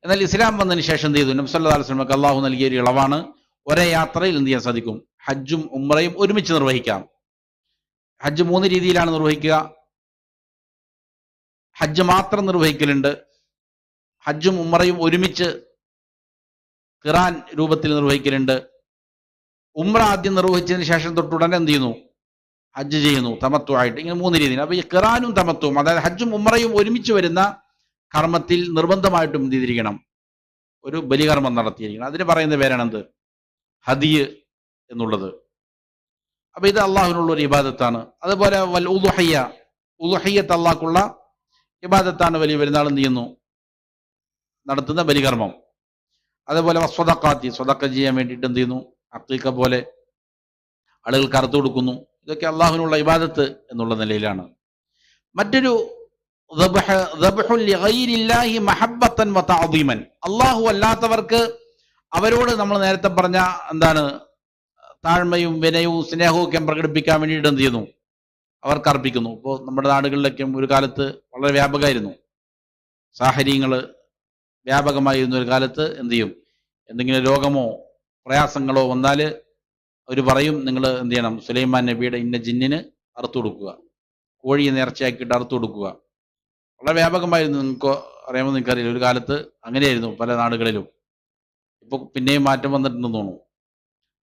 എന്നാൽ ഇസ്ലാം വന്നതിന് ശേഷം എന്ത് ചെയ്തു? നബി സല്ലല്ലാഹു അലൈഹി വസല്ലമക്ക് അള്ളാഹു നൽകിയ ഒരു ഇളവാണ്, ഒരേ യാത്രയിൽ എന്ത് ചെയ്യാൻ സാധിക്കും? ഹജ്ജും ഉംറയും ഒരുമിച്ച് നിർവഹിക്കാം. ഹജ്ജ് 3 രീതിയിലാണ് നിർവഹിക്കുക. ഹജ്ജ് മാത്രം നിർവഹിക്കലുണ്ട്, ഹജ്ജും ഉംറയും ഒരുമിച്ച് ഖിറാൻ രൂപത്തിൽ നിർവഹിക്കലുണ്ട്. ഉംറ ആദ്യം നിർവഹിച്ചതിന് ശേഷം തൊട്ടുടനെ എന്ത് ചെയ്യുന്നു? ഹജ്ജ് ചെയ്യുന്നു തമത്തു ആയിട്ട്. ഇങ്ങനെ 3 രീതിയിൽ. അപ്പൊ ഈ ഖിറാനും തമത്തും, അതായത് ഹജ്ജും ഉംറയും ഒരുമിച്ച് വരുന്ന കർമ്മത്തിൽ നിർബന്ധമായിട്ടും എന്ത് ചെയ്തിരിക്കണം? ഒരു ബലികർമ്മം നടത്തിയിരിക്കണം. അതിന് പറയുന്ന പേരാണ് എന്ത്? ഹദിയ് എന്നുള്ളത്. അപ്പൊ ഇത് അള്ളാഹുവിനുള്ള ഒരു ഇബാദത്താണ്. അതുപോലെ വൽ ഉളുഹിയ്യ, ഉളുഹിയ്യത്ത് അള്ളാഹ്ക്കുള്ള ഇബാദത്താണ്. വലിയ പെരുന്നാൾ എന്ത് ചെയ്യുന്നു? നടത്തുന്ന ബലികർമ്മം. അതേപോലെ സ്വദഖാത്തി, സ്വദഖ ചെയ്യാൻ വേണ്ടിയിട്ട് എന്ത് ചെയ്യുന്നു? അഖീഖ പോലെ ആളുകൾക്ക് അറുത്തു കൊടുക്കുന്നു. ഇതൊക്കെ അള്ളാഹുവിനുള്ള ഇബാദത്ത് എന്നുള്ള നിലയിലാണ്. മറ്റൊരു ദബ്ഹു ലിഗൈരില്ലാഹി മഹബ്ബത്തൻ വതഅദീമൻ, അള്ളാഹു അല്ലാത്തവർക്ക് അവരോട് നമ്മൾ നേരത്തെ പറഞ്ഞ എന്താണ് താഴ്മയും വിനയവും സ്നേഹവും ഒക്കെ പ്രകടിപ്പിക്കാൻ വേണ്ടിയിട്ട് എന്ത് ചെയ്യുന്നു? അവർക്ക് അർപ്പിക്കുന്നു. ഇപ്പോൾ നമ്മുടെ നാടുകളിലൊക്കെ ഒരു കാലത്ത് വളരെ വ്യാപകമായിരുന്നു, സാഹചര്യങ്ങൾ വ്യാപകമായിരുന്ന ഒരു കാലത്ത് എന്ത് ചെയ്യും? എന്തെങ്കിലും രോഗമോ പ്രയാസങ്ങളോ വന്നാൽ അവർ പറയും, നിങ്ങൾ എന്ത് ചെയ്യണം? സുലൈമാൻ നബിയുടെ ഇന്ന ജിന്നിന് അറുത്തു കൊടുക്കുക, കോഴിയെ നേർച്ചയാക്കിയിട്ട് അറുത്തു കൊടുക്കുക. വളരെ വ്യാപകമായിരുന്നു. നിങ്ങൾക്ക് അറിയാമോ? നിങ്ങൾക്കറിയില്ല. ഒരു കാലത്ത് അങ്ങനെയായിരുന്നു പല നാടുകളിലും. ഇപ്പൊ പിന്നെയും മാറ്റം വന്നിട്ടുണ്ടെന്ന് തോന്നുന്നു.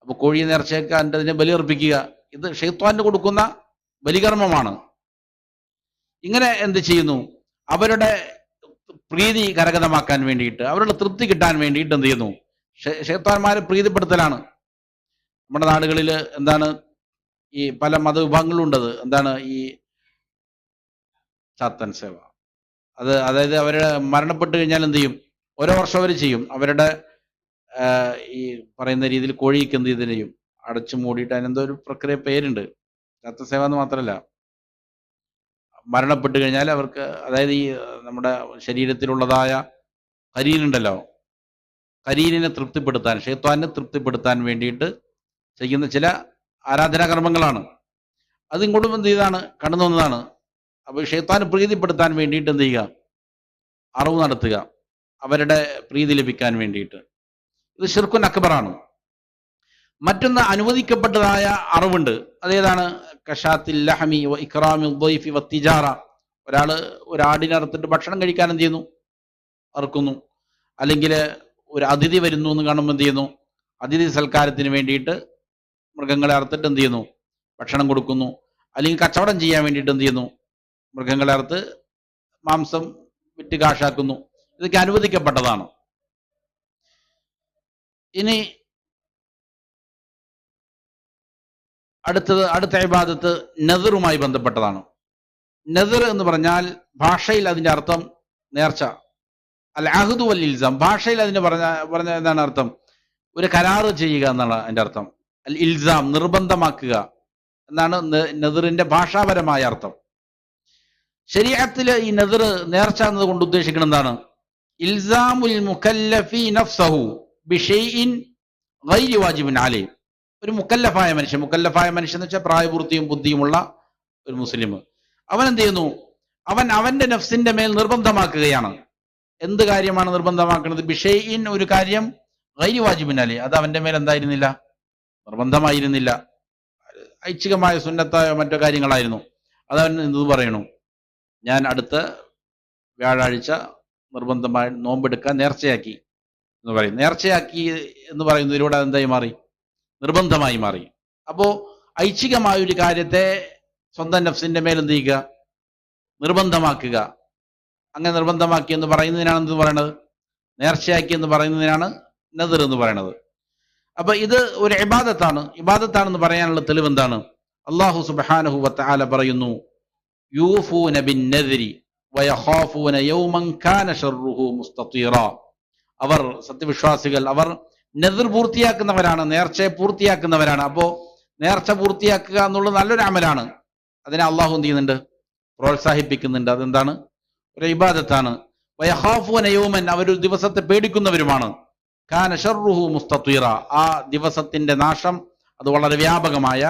അപ്പൊ കോഴിയെ നേർച്ചയാക്കാൻ അതിനെ ബലി അർപ്പിക്കുക, ഇത് ഷൈത്വാന് കൊടുക്കുന്ന ബലികർമ്മമാണ്. ഇങ്ങനെ എന്ത് ചെയ്യുന്നു? അവരുടെ പ്രീതി കരഗതമാക്കാൻ വേണ്ടിയിട്ട്, അവരുടെ തൃപ്തി കിട്ടാൻ വേണ്ടിയിട്ട് എന്ത് ചെയ്യുന്നു? ഷൈത്വാന്മാരെ പ്രീതിപ്പെടുത്തലാണ്. നമ്മുടെ നാടുകളിൽ എന്താണ് ഈ പല മതവിഭാഗങ്ങളും ഉണ്ടത്. എന്താണ് ഈ ചാത്തൻ സേവ? അതായത് അവരുടെ മരണപ്പെട്ട് കഴിഞ്ഞാൽ എന്ത് ചെയ്യും? ഓരോ വർഷം അവർ ചെയ്യും. അവരുടെ ഈ പറയുന്ന രീതിയിൽ കോഴിക്ക് എന്ത് ചെയ്യും? അടച്ചു മൂടിയിട്ട് അതിനെന്തോ ഒരു പ്രക്രിയ പേരുണ്ട്. രക്തസേവ എന്ന് മാത്രമല്ല, മരണപ്പെട്ട് കഴിഞ്ഞാൽ അവർക്ക്, അതായത് ഈ നമ്മുടെ ശരീരത്തിലുള്ളതായ കരീനുണ്ടല്ലോ, കരീനിനെ തൃപ്തിപ്പെടുത്താൻ, ഷൈത്വാനെ തൃപ്തിപ്പെടുത്താൻ വേണ്ടിയിട്ട് ചെയ്യുന്ന ചില ആരാധനാകർമ്മങ്ങളാണ്. അത് ഇങ്ങോട്ടും എന്ത് ചെയ്താണ്, കടന്നു വന്നതാണ്. അപ്പോൾ ഷൈത്വാനെ പ്രീതിപ്പെടുത്താൻ വേണ്ടിയിട്ട് എന്ത് ചെയ്യുക, അറവ് നടത്തുക, അവരുടെ പ്രീതി ലഭിക്കാൻ വേണ്ടിയിട്ട്. ഇത് ശിർക്കുൻ അക്ബറാണ്. മറ്റൊന്ന് അനുവദിക്കപ്പെട്ടതായ അറിവുണ്ട്. അതേതാണ്? കഷാത്തിൽ ലഹമി വ ഇക്റാമി ദൈഫി വ തിജാറ. ഒരാൾ ഒരാടിനെ അറുത്തിട്ട് ഭക്ഷണം കഴിക്കാൻ എന്ത് ചെയ്യുന്നു, അറുക്കുന്നു. അല്ലെങ്കിൽ ഒരു അതിഥി വരുന്നു എന്ന് കാണുമ്പോൾ എന്ത് ചെയ്യുന്നു, അതിഥി സൽക്കാരത്തിന് വേണ്ടിയിട്ട് മൃഗങ്ങളെ അറുത്തിട്ട് എന്ത് ചെയ്യുന്നു, ഭക്ഷണം കൊടുക്കുന്നു. അല്ലെങ്കിൽ കച്ചവടം ചെയ്യാൻ വേണ്ടിയിട്ട് എന്ത് ചെയ്യുന്നു, മൃഗങ്ങളെ അറുത്ത് മാംസം വിറ്റ് കാശാക്കുന്നു. ഇതൊക്കെ അനുവദിക്കപ്പെട്ടതാണ്. ഇനി അടുത്ത ഇബാദത്ത് നദറുമായി ബന്ധപ്പെട്ടതാണ്. നദർ എന്ന് പറഞ്ഞാൽ ഭാഷയിൽ അതിന്റെ അർത്ഥം നേർച്ച, അൽ അഹ്ദു വൽ ഇൽസാം. ഭാഷയിൽ അതിന് പറഞ്ഞ എന്താണ് അർത്ഥം? ഒരു കരാറ് ചെയ്യുക എന്നാണ് അതിന്റെ അർത്ഥം. അൽ ഇൽസാം, നിർബന്ധമാക്കുക എന്നാണ് നദറിന്റെ ഭാഷാപരമായ അർത്ഥം. ശരീഅത്തില് ഈ നദർ, നേർച്ച എന്നതുകൊണ്ട് ഉദ്ദേശിക്കുന്നത് എന്താണ്? ഇൽസാമുൽ മുകല്ലഫി നഫ്സഹു ബിശൈഇൻ ഗൈരി വാജിബിൻ അലൈഹി. ഒരു മുക്കല്ലഫായ മനുഷ്യൻ എന്ന് വെച്ചാൽ പ്രായപൂർത്തിയും ബുദ്ധിയുമുള്ള ഒരു മുസ്ലിം, അവൻ എന്ത് ചെയ്യുന്നു, അവന്റെ നഫ്സിന്റെ മേൽ നിർബന്ധമാക്കുകയാണ്. എന്ത് കാര്യമാണ് നിർബന്ധമാക്കുന്നത്? ബിഷൈഇൻ, ഒരു കാര്യം, ഗൈരി വാജിബിൻ അലൈഹി, അത് അവന്റെ മേൽ എന്തായിരുന്നില്ല, നിർബന്ധമായിരുന്നില്ല, ഐച്ഛികമായ സുന്നത്തായോ മറ്റോ കാര്യങ്ങളായിരുന്നു. അതവൻ എന്ത് പറയണു, ഞാൻ അടുത്ത വ്യാഴാഴ്ച നിർബന്ധമായി നോമ്പെടുക്കാൻ നേർച്ചയാക്കി എന്ന് പറയും. നേർച്ചയാക്കി എന്ന് പറയുന്നതിലൂടെ അതെന്തായി മാറി, നിർബന്ധമായി മാറി. അപ്പോ ഐച്ഛികമായ ഒരു കാര്യത്തെ സ്വന്തം നഫ്സിന്റെ മേൽ എന്ത് ചെയ്യുക, നിർബന്ധമാക്കുക. അങ്ങനെ നിർബന്ധമാക്കി എന്ന് പറയുന്നതിനാണ് എന്ത് പറയണത്, നേർച്ചയാക്കി എന്ന് പറയുന്നതിനാണ് നദർ എന്ന് പറയണത്. അപ്പൊ ഇത് ഒരു ഇബാദത്താണെന്ന് പറയാനുള്ള തെളിവ് എന്താണ്? അല്ലാഹു സുബ്ഹാനഹു വ തആല പറയുന്നു, യൂഫൂന ബിന്നദ്രി വയഖാഫൂന യൗമൻ കാന ശർറുഹു മുസ്തതീറ. അവർ, സത്യവിശ്വാസികൾ, അവർ നദർ പൂർത്തിയാക്കുന്നവരാണ്, നേർച്ചയെ പൂർത്തിയാക്കുന്നവരാണ്. അപ്പോ നേർച്ച പൂർത്തിയാക്കുക എന്നുള്ളത് നല്ലൊരു അമലാണ്. അതിനെ അള്ളാഹു എന്ത് ചെയ്യുന്നുണ്ട്, പ്രോത്സാഹിപ്പിക്കുന്നുണ്ട്. അതെന്താണ്? ഒരു ഇബാദത്താണ്. വയഖാഫൂന യൗമൻ, അവരൊരു ദിവസത്തെ പേടിക്കുന്നവരുമാണ്. കാന ശർറുഹു മുസ്തതീറ, ആ ദിവസത്തിന്റെ നാശം അത് വളരെ വ്യാപകമായ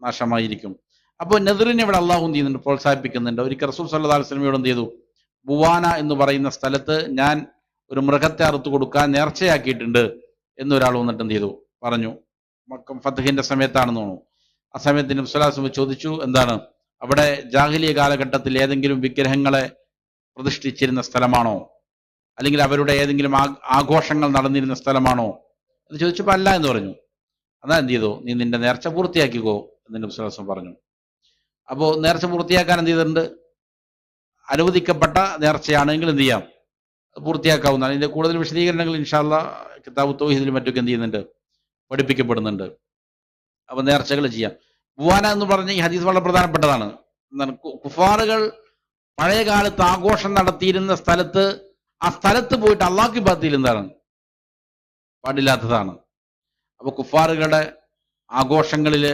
നാശമായിരിക്കും. അപ്പോൾ നദറിനെ ഇവിടെ അള്ളാഹു എന്ത് ചെയ്യുന്നുണ്ട്, പ്രോത്സാഹിപ്പിക്കുന്നുണ്ട്. ഒരിക്കൽ റസൂൽ സല്ലല്ലാഹു അലൈഹി വസല്ലമയോട് എന്ത് ചെയ്തു, ബുവാന എന്ന് പറയുന്ന സ്ഥലത്ത് ഞാൻ ഒരു മൃഗത്തെ അറുത്തു കൊടുക്കാൻ നേർച്ചയാക്കിയിട്ടുണ്ട് എന്നൊരാൾ വന്നിട്ട് എന്ത് ചെയ്തു, പറഞ്ഞു. മക്ക ഫത്ഹിന്റെ സമയത്താണെന്ന് തോന്നുന്നു. ആ സമയത്ത് നബി സല്ലല്ലാഹു അലൈഹി വസല്ലം ചോദിച്ചു, എന്താണ് അവിടെ ജാഹിലിയ കാലഘട്ടത്തിൽ ഏതെങ്കിലും വിഗ്രഹങ്ങളെ പ്രതിഷ്ഠിച്ചിരുന്ന സ്ഥലമാണോ, അല്ലെങ്കിൽ അവരുടെ ഏതെങ്കിലും ആഘോഷങ്ങൾ നടന്നിരുന്ന സ്ഥലമാണോ എന്ന് ചോദിച്ചപ്പോൾ അല്ല എന്ന് പറഞ്ഞു. അതാ എന്ത് ചെയ്തു, നീ നിന്റെ നേർച്ച പൂർത്തിയാക്കിക്കോ എന്ന് നബി സല്ലല്ലാഹു അലൈഹി വസല്ലം പറഞ്ഞു. അപ്പോൾ നേർച്ച പൂർത്തിയാക്കാൻ എന്ത് ചെയ്തിട്ടുണ്ട്, അനുവദിക്കപ്പെട്ട നേർച്ചയാണെങ്കിൽ എന്ത് ചെയ്യാം, പൂർത്തിയാക്കാവുന്നതാണ്. ഇതിന്റെ കൂടുതൽ വിശദീകരണങ്ങൾ ഇൻഷാ അല്ലാഹ് കിതാബു തൗഹീദിലും മറ്റൊക്കെ എന്ത് ചെയ്യുന്നുണ്ട്, പഠിപ്പിക്കപ്പെടുന്നുണ്ട്. അപ്പൊ നേർച്ചകൾ ചെയ്യാം. ബുവാന എന്ന് പറഞ്ഞ ഈ ഹദീസ് വളരെ പ്രധാനപ്പെട്ടതാണ്. എന്താണ്, കുഫാറുകൾ പഴയ കാലത്ത് ആഘോഷം നടത്തിയിരുന്ന സ്ഥലത്ത്, ആ സ്ഥലത്ത് പോയിട്ട് അള്ളാഹ്ക്ക് ഇബാദത്ത് എന്താണ്, പാടില്ലാത്തതാണ്. അപ്പൊ കുഫാറുകളുടെ ആഘോഷങ്ങളിൽ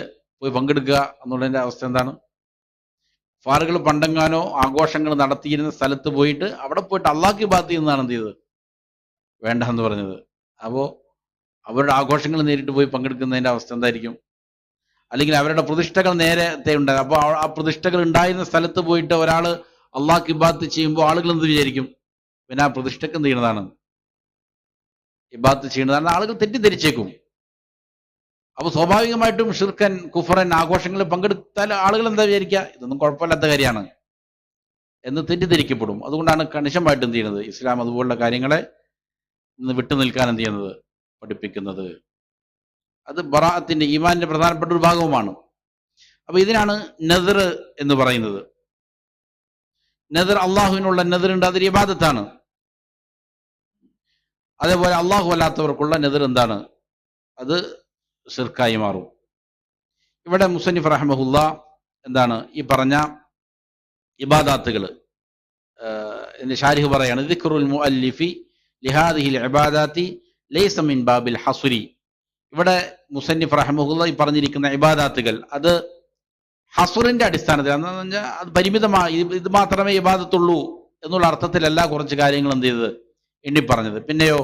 പോയി പങ്കെടുക്കുക എന്നുള്ളതിന്റെ അവസ്ഥ എന്താണ്? കുഫാറുകൾ പണ്ടെങ്ങാനോ ആഘോഷങ്ങൾ നടത്തിയിരുന്ന സ്ഥലത്ത് പോയിട്ട് അവിടെ പോയിട്ട് അള്ളാഹ്ക്ക് ഇബാദത്ത് ചെയ്യുന്നതാണ് എന്ത് ചെയ്തത്, വേണ്ട എന്ന് പറഞ്ഞത്. അപ്പോ അവരുടെ ആഘോഷങ്ങൾ നേരിട്ട് പോയി പങ്കെടുക്കുന്നതിന്റെ അവസ്ഥ എന്തായിരിക്കും? അല്ലെങ്കിൽ അവരുടെ പ്രതിഷ്ഠകൾ നേരത്തെ ഉണ്ടാകും. അപ്പോൾ ആ പ്രതിഷ്ഠകൾ ഉണ്ടായിരുന്ന സ്ഥലത്ത് പോയിട്ട് ഒരാൾ അള്ളാഹ്ക്ക് ഇബാദത്ത് ചെയ്യുമ്പോൾ ആളുകൾ എന്ത് വിചാരിക്കും, പിന്നെ ആ പ്രതിഷ്ഠക്ക് എന്ത് ചെയ്യുന്നതാണ്, ഇബാദത്ത് ചെയ്യുന്നതാണ്. ആളുകൾ തെറ്റിദ്ധരിച്ചേക്കും. അപ്പൊ സ്വാഭാവികമായിട്ടും ഷിർക്കൻ, കുഫറൻ ആഘോഷങ്ങളിൽ പങ്കെടുത്താൽ ആളുകൾ എന്താ വിചാരിക്കുക, ഇതൊന്നും കുഴപ്പമില്ലാത്ത കാര്യമാണ് എന്ന് തെറ്റിദ്ധരിക്കപ്പെടും. അതുകൊണ്ടാണ് കണിശമായിട്ട് എന്ത് ചെയ്യുന്നത്, ഇസ്ലാം അതുപോലുള്ള കാര്യങ്ങളെ ഇന്ന് വിട്ടുനിൽക്കാൻ എന്ത് ചെയ്യുന്നത്, പഠിപ്പിക്കുന്നത്. അത് ബറാഅത്തിന്റെ, ഈമാനിന്റെ പ്രധാനപ്പെട്ട ഒരു ഭാഗവുമാണ്. അപ്പൊ ഇതിനാണ് നദർ എന്ന് പറയുന്നത്. നദർ, അള്ളാഹുവിനുള്ള നദറുണ്ട്, അതൊരു ഇബാദത്താണ്. അതേപോലെ അള്ളാഹു അല്ലാത്തവർക്കുള്ള നദർ എന്താണ്, അത് ശിർക്കായി മാറും. ഇവിടെ മുസന്നിഫ് റഹ്മഹുല്ലാ എന്താണ് ഈ പറഞ്ഞ ഇബാദാത്തുകൾ ഷാരിഹ് പറയാണ്, ദിക്റുൽ മുഅല്ലിഫി ലിഹാദിഹിൽ ഇബാദാത്തി ലൈസ മിൻ ബാബിൽ ഹസ്രി. ഇവിടെ മുസന്നിഫ് റഹ്മഹുല്ലാഹി പറഞ്ഞിരിക്കുന്ന ഇബാദാത്തുകൾ അത് ഹസുറിന്റെ അടിസ്ഥാനത്തിൽ എന്താണെന്ന് പറഞ്ഞാൽ അത് പരിമിതമായി ഇത് മാത്രമേ ഇബാദത്തുള്ളൂ എന്നുള്ള അർത്ഥത്തിലല്ല കുറച്ച് കാര്യങ്ങൾ എന്ത് ചെയ്തത് എണ്ണി പറഞ്ഞത്. പിന്നെയോ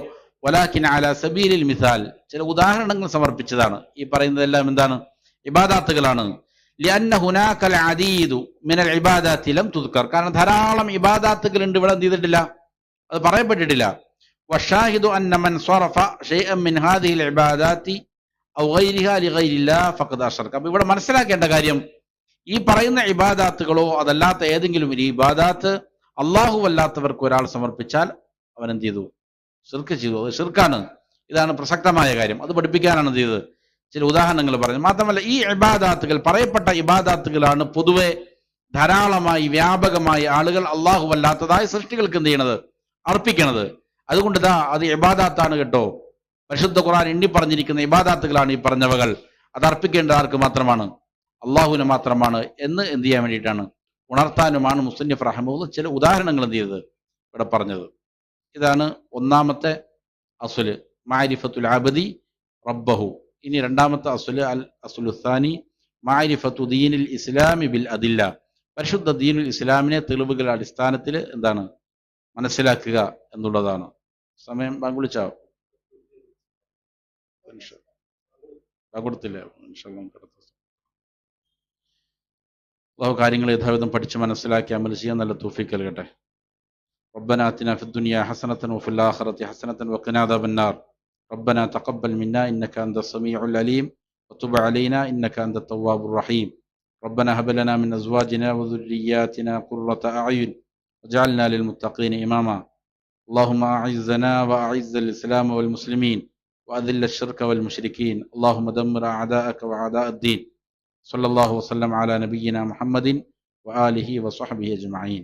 വലാകിൻ അലാ സബീലിൽ മിസാൽ, ചില ഉദാഹരണങ്ങൾ സമർപ്പിച്ചതാണ്. ഈ പറയുന്നതെല്ലാം എന്താണ്? ഇബാദാത്തുകളാണ്. ലിഅന്ന ഹുനാകൽ അദീദു മിനൽ ഇബാദാത്തി ലം തുദ്കർ, കാരണം ധാരാളം ഇബാദാത്തുകൾ ഉണ്ട്, ഇവിടെ എന്ത് ചെയ്തിട്ടില്ല, അത് പറയപ്പെട്ടിട്ടില്ല. വശാഹിദു അന്ന മൻ സ്വറഫ ഷൈഅൻ മിൻ ഹാദിഹിൽ ഇബാദാത്തി ഔ ഗൈരിഹാ ലിഗൈരില്ലാഹ് ഫഖദ് അശ്റക. അപ്പോൾ ഇവിടെ മനസ്സിലാക്കേണ്ട കാര്യം, ഈ പറയുന്ന ഇബാദാത്തുകളോ അതല്ലാത്ത ഏതെങ്കിലും ഒരു ഇബാദാത്ത് അള്ളാഹു അല്ലാത്തവർക്ക് ഒരാൾ സമർപ്പിച്ചാൽ അവൻ എന്ത് ചെയ്തു? ശിർക്ക് ചെയ്തു. അത് ശിർക്കാണ്. ഇതാണ് പ്രസക്തമായ കാര്യം. അത് പഠിപ്പിക്കാനാണ് എന്ത് ചെയ്തത്, ചില ഉദാഹരണങ്ങൾ പറഞ്ഞത്. മാത്രമല്ല ഈ ഇബാദാത്തുകൾ, പറയപ്പെട്ട ഇബാദാത്തുകളാണ് പൊതുവെ ധാരാളമായി വ്യാപകമായി ആളുകൾ അള്ളാഹു അല്ലാത്തതായ സൃഷ്ടികൾക്ക് എന്ത് ചെയ്യണത്, അർപ്പിക്കണത്. അതുകൊണ്ട് അത് ഇബാദാത്താണ് കേട്ടോ. പരിശുദ്ധ ഖുർആൻ എണ്ണി പറഞ്ഞിരിക്കുന്ന ഇബാദാത്തുകളാണ് ഈ പറഞ്ഞവകൾ. അത് അർപ്പിക്കേണ്ടത് ആർക്ക് മാത്രമാണ്? അള്ളാഹുവിന് മാത്രമാണ് എന്ന് എന്ത് ചെയ്യാൻ വേണ്ടിയിട്ടാണ്, ഉണർത്താനുമാണ് മുസന്നിഫ് റഹ്മഹുല്ലാഹ് ചില ഉദാഹരണങ്ങൾ എന്ത് ചെയ്തത്, ഇവിടെ പറഞ്ഞത്. ഇതാണ് ഒന്നാമത്തെ അസ്ല്, മാരിഫത്തുൽ അബ്ദി റബ്ബഹു. ഇനി രണ്ടാമത്തെ അസ്ല് അൽ അസ്ലു സാനി മാരിഫത്തു ദീനിൽ ഇസ്ലാമി ബിൽ അദില്ല, പരിശുദ്ധ ദീനുൽ ഇസ്ലാമിനെ തെളിവുകളുടെ അടിസ്ഥാനത്തിൽ എന്താണ് മനസ്സിലാക്കുക എന്നുള്ളതാണ്. സമയം പങ്കുളിച്ചോ? കൊടുത്തില്ല. അള്ളാഹു കാര്യങ്ങൾ യഥാവിധം പഠിച്ച് മനസ്സിലാക്കി അമൽ ചെയ്യാൻ നല്ല തൗഫീഖ് നൽകട്ടെ. ربنا آتنا في الدنيا حسنة وفي الآخرة حسنة وقنا عذاب النار. ربنا تقبل منا إنك أنت السميع العليم وتب علينا إنك أنت التواب الرحيم. ربنا هب لنا من أزواجنا وذرياتنا قرة أعين واجعلنا للمتقين إماما. اللهم أعزنا وأعز الإسلام والمسلمين وأذل الشرك والمشركين. اللهم دمر أعداءك وأعداء الدين. صلى الله وسلم على نبينا محمد وآله وصحبه أجمعين.